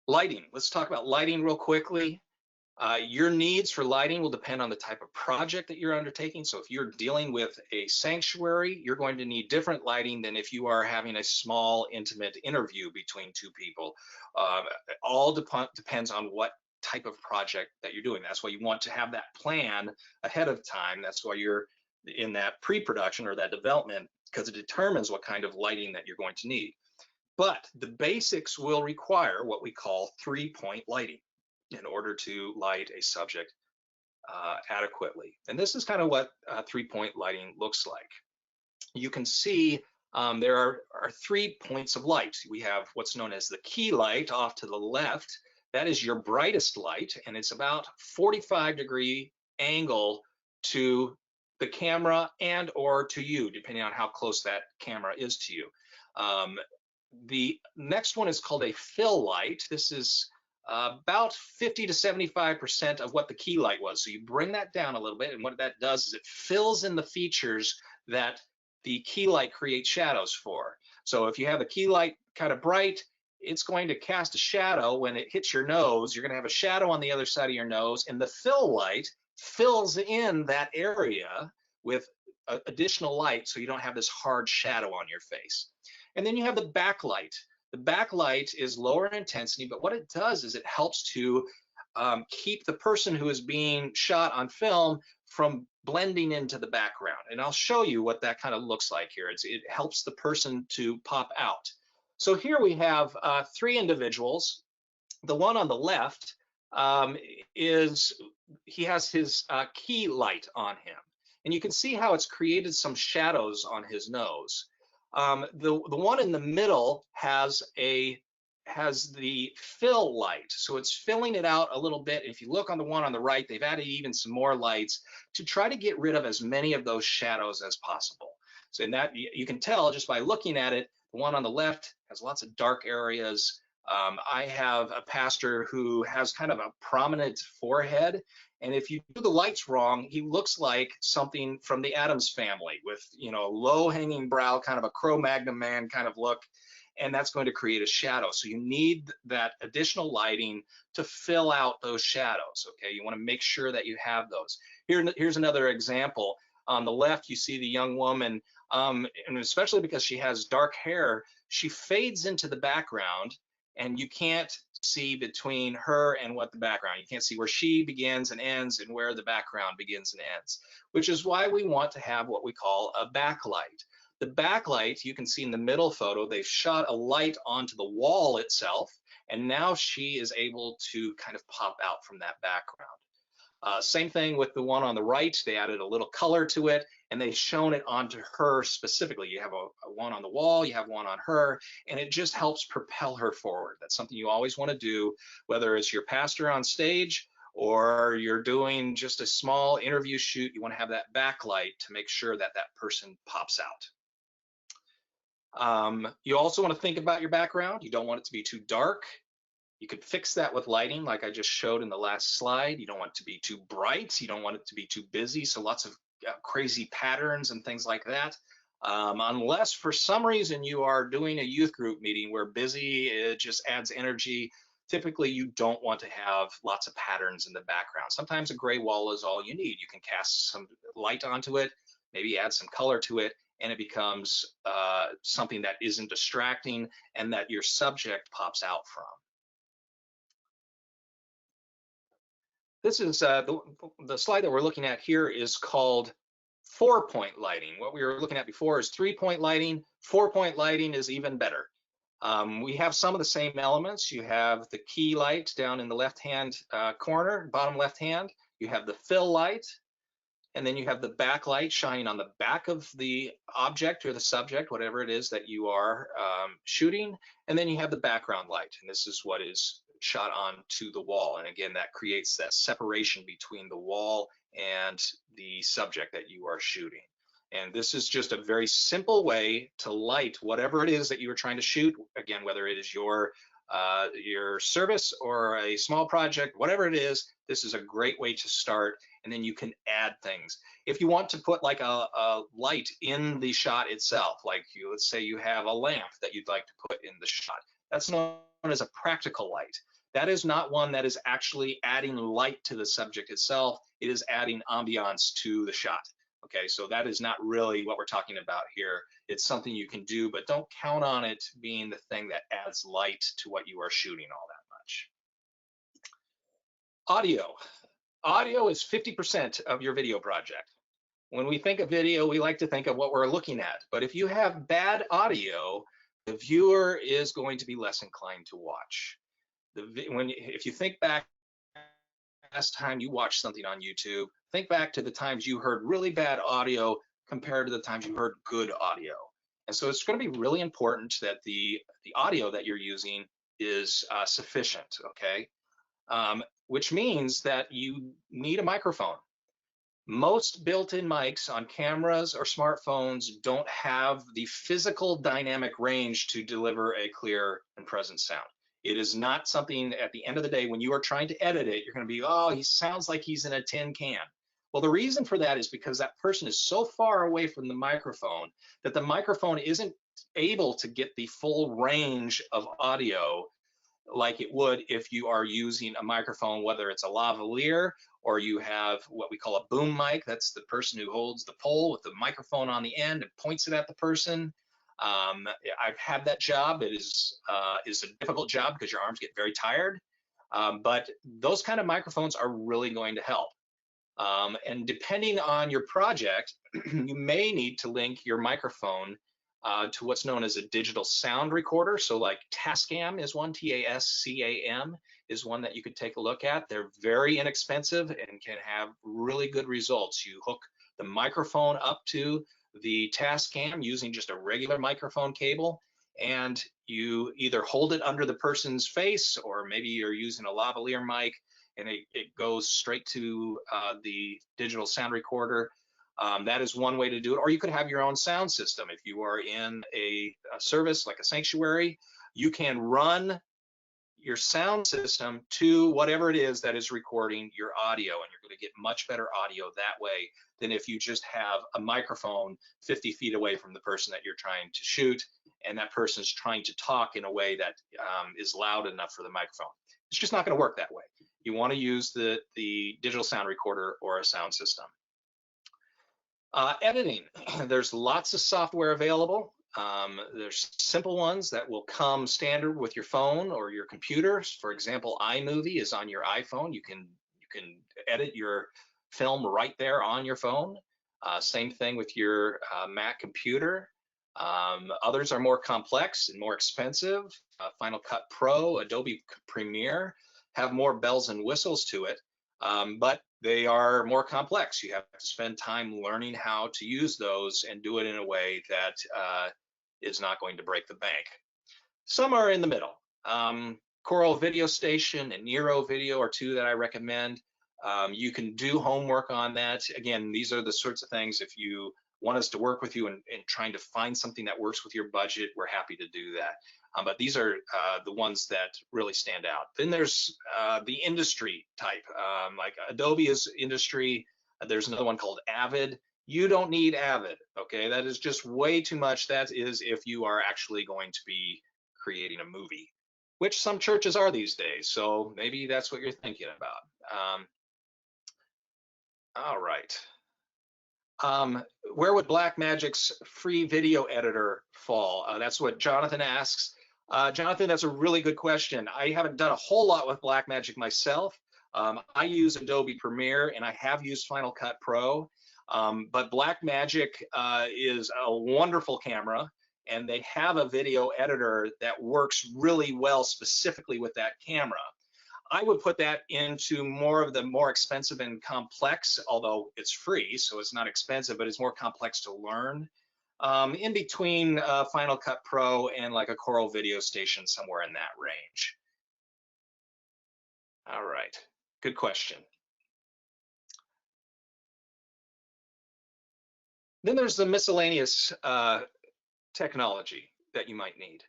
Lighting. Let's talk about lighting real quickly. Your needs for lighting will depend on the type of project that you're undertaking. So if you're dealing with a sanctuary, you're going to need different lighting than if you are having a small, intimate interview between two people. All depends on what type of project that you're doing. That's why you want to have that plan ahead of time. That's why you're in that pre-production or that development, because it determines what kind of lighting that you're going to need. But the basics will require what we call 3-point lighting in order to light a subject adequately. And this is kind of what 3-point lighting looks like. You can see there are 3 points of light. We have what's known as the key light off to the left. That is your brightest light, and it's about 45-degree angle to the camera and or to you, depending on how close that camera is to you. The next one is called a fill light. This is about 50 to 75% of what the key light was. So you bring that down a little bit, and what that does is it fills in the features that the key light creates shadows for. So if you have the key light kind of bright, it's going to cast a shadow when it hits your nose. You're going to have a shadow on the other side of your nose, and the fill light fills in that area with additional light so you don't have this hard shadow on your face. And then you have the backlight. The backlight is lower intensity, but what it does is it helps to keep the person who is being shot on film from blending into the background. And I'll show you what that kind of looks like here. It helps the person to pop out. So here we have 3 individuals. The one on the left he has his key light on him. And you can see how it's created some shadows on his nose. The one in the middle has the fill light, so it's filling it out a little bit. If you look on the one on the right, they've added even some more lights to try to get rid of as many of those shadows as possible. So in that, you can tell just by looking at it, the one on the left has lots of dark areas. I have a pastor who has kind of a prominent forehead, and if you do the lights wrong, he looks like something from the Addams Family with, you know, low-hanging brow, kind of a Cro-Magnon man kind of look, and that's going to create a shadow. So you need that additional lighting to fill out those shadows, okay? You want to make sure that you have those. Here's another example. On the left, you see the young woman, and especially because she has dark hair, she fades into the background, and you can't see between her and what the background. You can't see where she begins and ends and where the background begins and ends, which is why we want to have what we call a backlight. The backlight, you can see in the middle photo, they've shot a light onto the wall itself, and now she is able to kind of pop out from that background. Same thing with the one on the right. They added a little color to it, and they've shown it onto her specifically. You have a one on the wall, you have one on her, and it just helps propel her forward. That's something you always want to do, whether it's your pastor on stage or you're doing just a small interview shoot. You want to have that backlight to make sure that that person pops out. You also want to think about your background. You don't want it to be too dark. You could fix that with lighting, like I just showed in the last slide. You don't want it to be too bright. You don't want it to be too busy, so lots of crazy patterns and things like that. Unless for some reason you are doing a youth group meeting where busy, it just adds energy. Typically, you don't want to have lots of patterns in the background. Sometimes a gray wall is all you need. You can cast some light onto it, maybe add some color to it, and it becomes something that isn't distracting and that your subject pops out from. This is the slide that we're looking at here is called 4-point lighting. What we were looking at before is 3-point lighting. 4-point lighting is even better. We have some of the same elements. You have the key light down in the left-hand corner, bottom left hand. You have the fill light, and then you have the backlight shining on the back of the object or the subject, whatever it is that you are shooting. And then you have the background light, and this is what is shot onto the wall. And again, that creates that separation between the wall and the subject that you are shooting. And this is just a very simple way to light whatever it is that you are trying to shoot. Again, whether it is your service or a small project, whatever it is, this is a great way to start. And then you can add things. If you want to put like a light in the shot itself, like let's say you have a lamp that you'd like to put in the shot, that's known as a practical light. That is not one that is actually adding light to the subject itself. It is adding ambiance to the shot. Okay, so that is not really what we're talking about here. It's something you can do, but don't count on it being the thing that adds light to what you are shooting all that much. Audio. Audio is 50% of your video project. When we think of video, we like to think of what we're looking at. But if you have bad audio, the viewer is going to be less inclined to watch. If you think back last time you watched something on YouTube, think back to the times you heard really bad audio compared to the times you heard good audio. And so it's going to be really important that the audio that you're using is sufficient, okay? Which means that you need a microphone. Most built-in mics on cameras or smartphones don't have the physical dynamic range to deliver a clear and present sound. It is not something at the end of the day when you are trying to edit it, you're going to be, oh, he sounds like he's in a tin can. Well, the reason for that is because that person is so far away from the microphone that the microphone isn't able to get the full range of audio like it would if you are using a microphone, whether it's a lavalier or you have what we call a boom mic. That's the person who holds the pole with the microphone on the end and points it at the person. I've had that job. It is a difficult job because your arms get very tired, but those kind of microphones are really going to help. And depending on your project, you may need to link your microphone to what's known as a digital sound recorder. So like Tascam is one, Tascam is one that you could take a look at. They're very inexpensive and can have really good results. You hook the microphone up to the Tascam using just a regular microphone cable, and you either hold it under the person's face, or maybe you're using a lavalier mic and it goes straight to the digital sound recorder. That is one way to do it. Or you could have your own sound system. If you are in a service like a sanctuary, you can run your sound system to whatever it is that is recording your audio, and you're going to get much better audio that way than if you just have a microphone 50 feet away from the person that you're trying to shoot, and that person's trying to talk in a way that is loud enough for the microphone. It's just not going to work that way. You want to use the digital sound recorder or a sound system. Editing, there's lots of software available. There's simple ones that will come standard with your phone or your computer. For example, iMovie is on your iPhone. You can edit your film right there on your phone. Same thing with your Mac computer. Others are more complex and more expensive. Final Cut Pro, Adobe Premiere have more bells and whistles to it, but they are more complex. You have to spend time learning how to use those and do it in a way that is not going to break the bank. Some are in the middle. Coral Video Station and Nero Video are two that I recommend. You can do homework on that. Again, these are the sorts of things, if you want us to work with you in trying to find something that works with your budget, we're happy to do that. But these are the ones that really stand out. Then there's the industry type, like Adobe is industry. There's another one called Avid. You don't need Avid, okay? That is just way too much. That is if you are actually going to be creating a movie, which some churches are these days. So maybe that's what you're thinking about. All right. Where would Blackmagic's free video editor fall? That's what Jonathan asks. Jonathan, that's a really good question. I haven't done a whole lot with Blackmagic myself. I use Adobe Premiere and I have used Final Cut Pro, but Blackmagic is a wonderful camera, and they have a video editor that works really well specifically with that camera. I would put that into more of the more expensive and complex, although it's free, so it's not expensive, but it's more complex to learn. In between Final Cut Pro and like a Coral Video Station, somewhere in that range. All right, good question. Then there's the miscellaneous technology that you might need.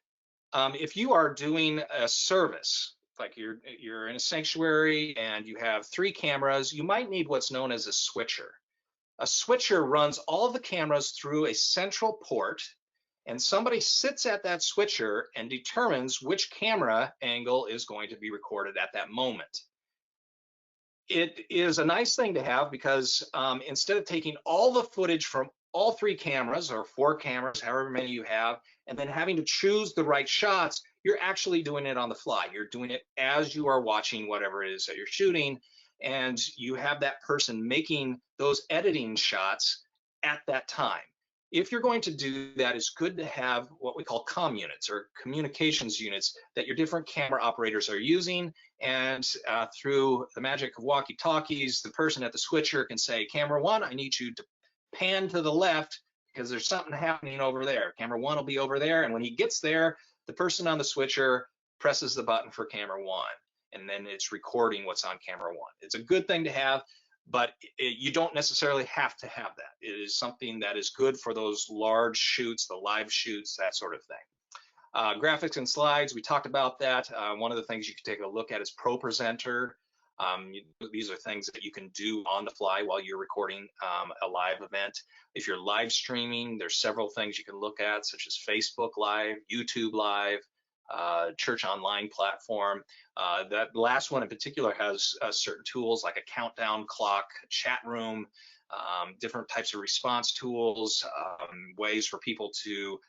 If you are doing a service, like you're in a sanctuary and you have 3 cameras, you might need what's known as a switcher. A switcher runs all the cameras through a central port, and somebody sits at that switcher and determines which camera angle is going to be recorded at that moment. It is a nice thing to have because instead of taking all the footage from all 3 cameras or 4 cameras, however many you have, and then having to choose the right shots, you're actually doing it on the fly. You're doing it as you are watching whatever it is that you're shooting, and you have that person making those editing shots at that time. If you're going to do that, it's good to have what we call comm units or communications units that your different camera operators are using. And through the magic of walkie-talkies, the person at the switcher can say, camera one, I need you to pan to the left because there's something happening over there. Camera one will be over there. And when he gets there, the person on the switcher presses the button for camera one, and then it's recording what's on camera one. It's a good thing to have, but you don't necessarily have to have that. It is something that is good for those large shoots, the live shoots, that sort of thing. Graphics and slides, we talked about that. One of the things you can take a look at is Pro Presenter. These are things that you can do on the fly while you're recording a live event. If you're live streaming, there's several things you can look at, such as Facebook Live, YouTube Live, Church Online platform. That last one in particular has certain tools like a countdown clock, chat room, different types of response tools, ways for people to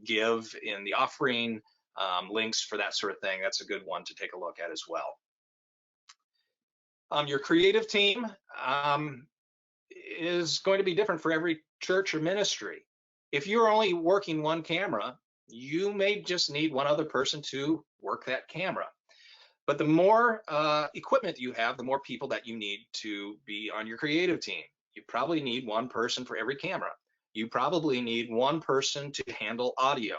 give in the offering, links for that sort of thing. That's a good one to take a look at as well. Your creative team is going to be different for every church or ministry. If you're only working one camera, you may just need one other person to work that camera. But the more equipment you have, the more people that you need to be on your creative team. You probably need one person for every camera. You probably need one person to handle audio.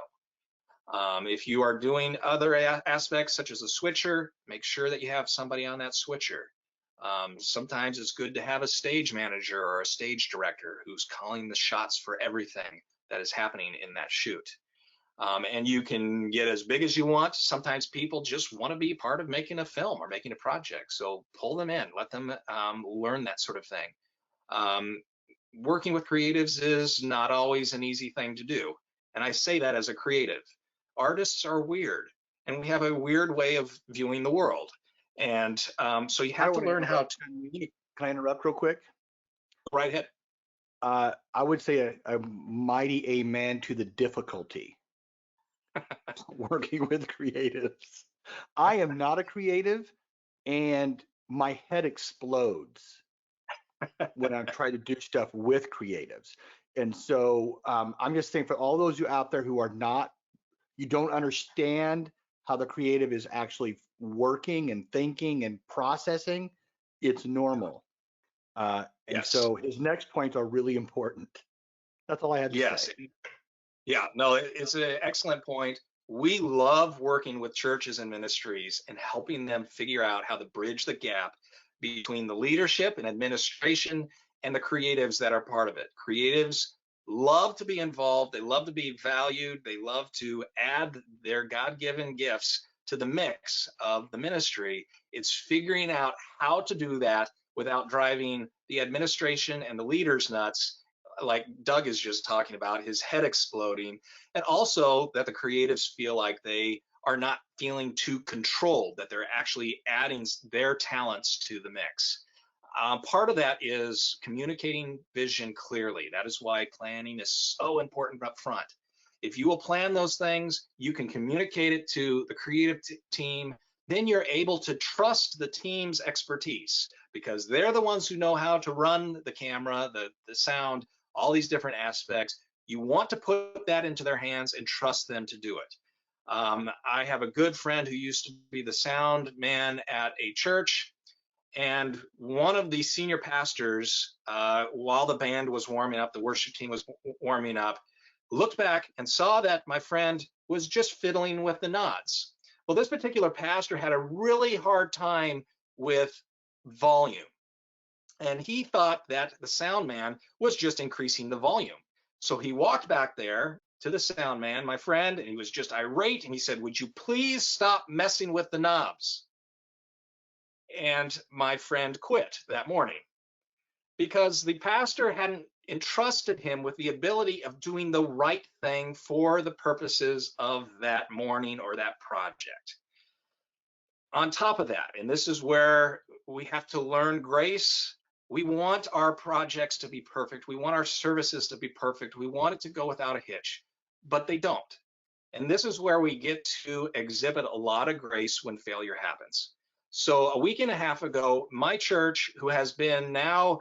If you are doing other aspects such as a switcher, make sure that you have somebody on that switcher. Sometimes it's good to have a stage manager or a stage director who's calling the shots for everything that is happening in that shoot. And you can get as big as you want. Sometimes people just want to be part of making a film or making a project. So pull them in, let them learn that sort of thing. Working with creatives is not always an easy thing to do. And I say that as a creative. Artists are weird, and we have a weird way of viewing the world. And so you have to learn how to communicate. Can I interrupt real quick? Right ahead. I would say a mighty amen to the difficulty working with creatives. I am not a creative, and my head explodes when I try to do stuff with creatives. And so I'm just saying, for all those of you out there who are not, you don't understand how the creative is actually working and thinking and processing, it's normal. And Yes. so his next points are really important. That's all I had to say. Yeah, no, it's an excellent point. We love working with churches and ministries and helping them figure out how to bridge the gap between the leadership and administration and the creatives that are part of it. Creatives love to be involved. They love to be valued. They love to add their God-given gifts to the mix of the ministry. It's figuring out how to do that without driving the administration and the leaders nuts, like Doug is just talking about, his head exploding, and also that the creatives feel like they are not feeling too controlled, that they're actually adding their talents to the mix. Part of that is communicating vision clearly. That is why planning is so important up front. If you will plan those things, you can communicate it to the creative team, then you're able to trust the team's expertise because they're the ones who know how to run the camera, the sound, all these different aspects. You want to put that into their hands and trust them to do it. I have a good friend who used to be the sound man at a church, and one of the senior pastors, while the band was warming up, the worship team was warming up, looked back and saw that my friend was just fiddling with the knobs. Well, this particular pastor had a really hard time with volume, and he thought that the sound man was just increasing the volume. So he walked back there to the sound man, my friend, and he was just irate, and he said, "Would you please stop messing with the knobs?" And my friend quit that morning because the pastor hadn't entrusted him with the ability of doing the right thing for the purposes of that morning or that project. On top of that, and this is where we have to learn grace, we want our projects to be perfect. We want our services to be perfect. We want it to go without a hitch, but they don't. And this is where we get to exhibit a lot of grace when failure happens. So a week and a half ago, my church, who has been now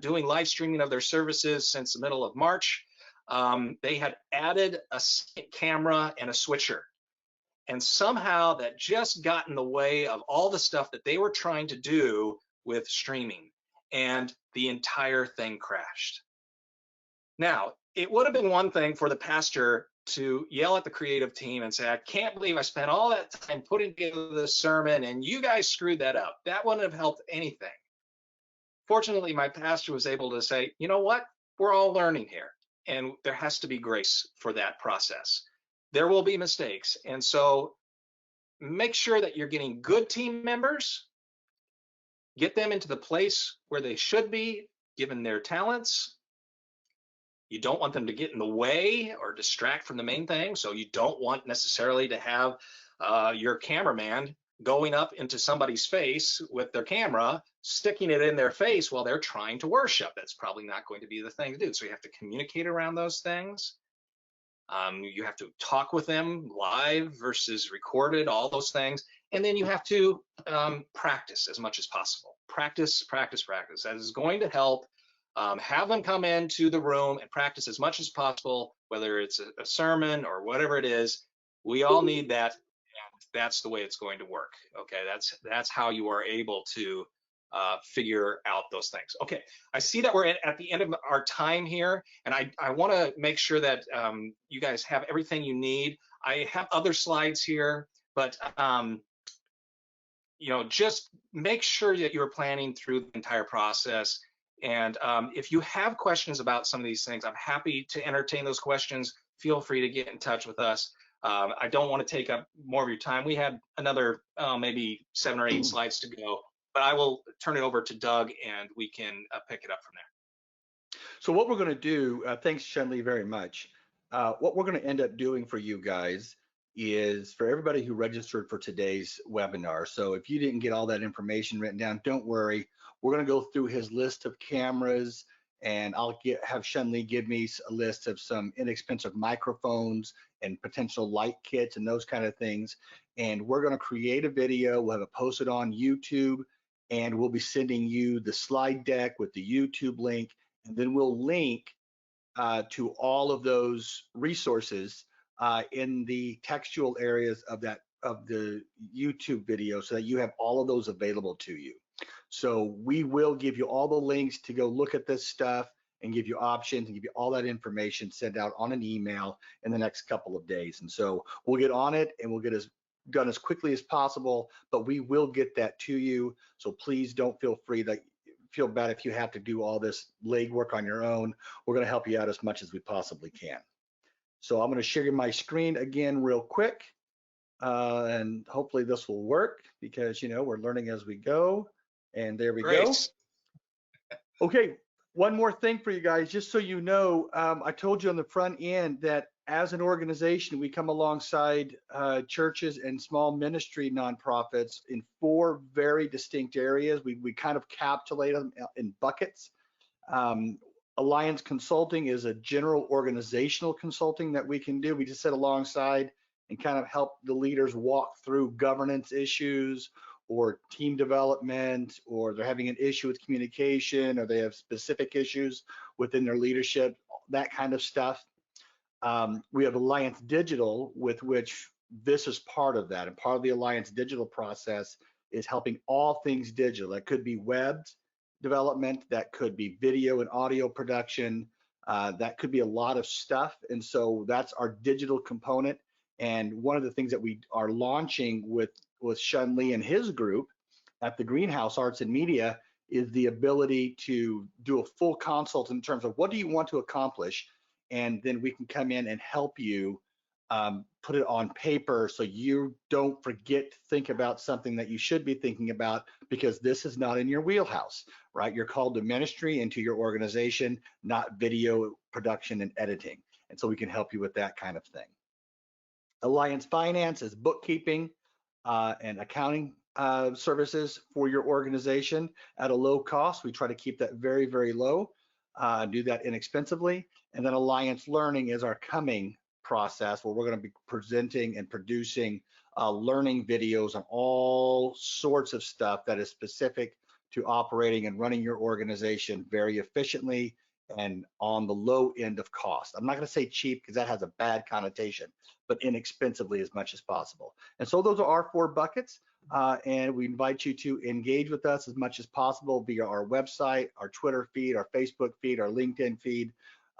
doing live streaming of their services since the middle of March, they had added a camera and a switcher. And somehow that just got in the way of all the stuff that they were trying to do with streaming, and the entire thing crashed. Now, it would have been one thing for the pastor to yell at the creative team and say, I can't believe I spent all that time putting together this sermon and you guys screwed that up. That wouldn't have helped anything. Fortunately, my pastor was able to say, you know what? We're all learning here, and there has to be grace for that process. There will be mistakes. And so make sure that you're getting good team members, get them into the place where they should be, given their talents. You don't want them to get in the way or distract from the main thing. So you don't want necessarily to have your cameraman going up into somebody's face with their camera, sticking it in their face while they're trying to worship. That's probably not going to be the thing to do. So you have to communicate around those things. You have to talk with them live versus recorded, all those things. And then you have to practice as much as possible. Practice, practice, practice. That is going to help. Have them come into the room and practice as much as possible, whether it's a sermon or whatever it is. We all need that, and that's the way it's going to work. Okay, that's how you are able to figure out those things. Okay, I see that we're at the end of our time here, and I want to make sure that you guys have everything you need. I have other slides here, but you know, just make sure that you're planning through the entire process. And if you have questions about some of these things, I'm happy to entertain those questions. Feel free to get in touch with us. I don't want to take up more of your time. We had another maybe 7 or 8 slides to go, but I will turn it over to Doug and we can pick it up from there. So what we're going to do, thanks Shun Lee very much. What we're going to end up doing for you guys is for everybody who registered for today's webinar. So if you didn't get all that information written down, don't worry. We're going to go through his list of cameras, and I'll have Shun Lee give me a list of some inexpensive microphones and potential light kits and those kind of things. And we're going to create a video. We'll have it posted on YouTube, and we'll be sending you the slide deck with the YouTube link, and then we'll link to all of those resources in the textual areas of the YouTube video, so that you have all of those available to you. So we will give you all the links to go look at this stuff and give you options and give you all that information sent out on an email in the next couple of days. And so we'll get on it and we'll get as done as quickly as possible, but we will get that to you. So please don't feel bad if you have to do all this legwork on your own. We're going to help you out as much as we possibly can. So I'm going to share my screen again real quick, and hopefully this will work, because you know we're learning as we go. And there we go. Okay, one more thing for you guys, just so you know, I told you on the front end that as an organization, we come alongside churches and small ministry nonprofits in 4 very distinct areas. We kind of capsulate them in buckets. Alliance Consulting is a general organizational consulting that we can do. We just sit alongside and kind of help the leaders walk through governance issues or team development, or they're having an issue with communication, or they have specific issues within their leadership, that kind of stuff. We have Alliance Digital, with which this is part of that. And part of the Alliance Digital process is helping all things digital. That could be web development, that could be video and audio production, that could be a lot of stuff. And so that's our digital component. And one of the things that we are launching with Shun Lee and his group at the Greenhouse Arts and Media is the ability to do a full consult in terms of what do you want to accomplish, and then we can come in and help you put it on paper so you don't forget to think about something that you should be thinking about, because this is not in your wheelhouse, right? You're called to ministry and to your organization, not video production and editing. And so we can help you with that kind of thing. Alliance Finance is bookkeeping and accounting services for your organization at a low cost. We try to keep that very, very low, do that inexpensively. And then Alliance Learning is our coming process where we're going to be presenting and producing learning videos on all sorts of stuff that is specific to operating and running your organization very efficiently and on the low end of cost. I'm not going to say cheap because that has a bad connotation, but inexpensively as much as possible. And so those are our 4 buckets. And we invite you to engage with us as much as possible via our website, our Twitter feed, our Facebook feed, our LinkedIn feed,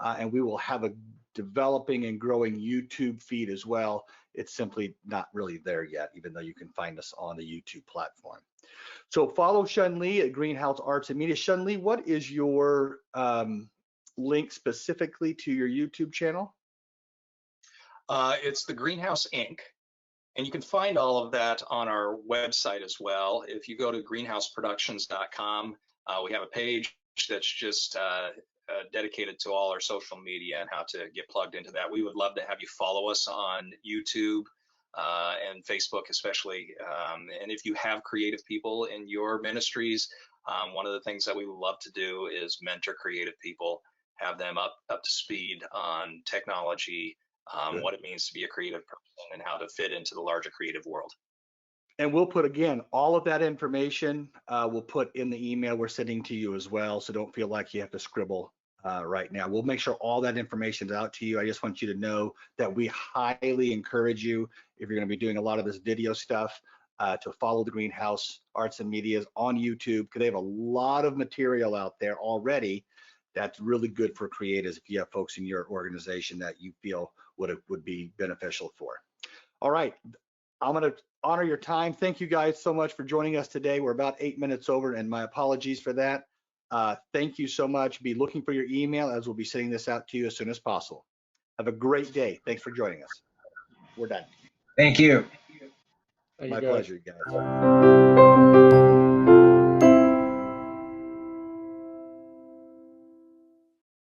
and we will have a developing and growing YouTube feed as well. It's simply not really there yet, even though you can find us on the YouTube platform. So follow Shun Lee at Greenhouse Arts and Media. Shun Lee, what is your link specifically to your YouTube channel? It's the Greenhouse Inc. And you can find all of that on our website as well. If you go to greenhouseproductions.com, we have a page that's just dedicated to all our social media and how to get plugged into that. We would love to have you follow us on YouTube and Facebook especially. And if you have creative people in your ministries, one of the things that we would love to do is mentor creative people, have them up to speed on technology, what it means to be a creative person and how to fit into the larger creative world. And we'll put, again, all of that information we'll put in the email we're sending to you as well. So don't feel like you have to scribble right now. We'll make sure all that information is out to you. I just want you to know that we highly encourage you, if you're going to be doing a lot of this video stuff, to follow the Greenhouse Arts and Medias on YouTube, because they have a lot of material out there already that's really good for creatives if you have folks in your organization that you feel would be beneficial for. All right, I'm going to honor your time. Thank you guys so much for joining us today. We're about 8 minutes over, and my apologies for that. Thank you so much. Be looking for your email, as we'll be sending this out to you as soon as possible. Have a great day. Thanks for joining us. We're done. Thank you. My pleasure, guys.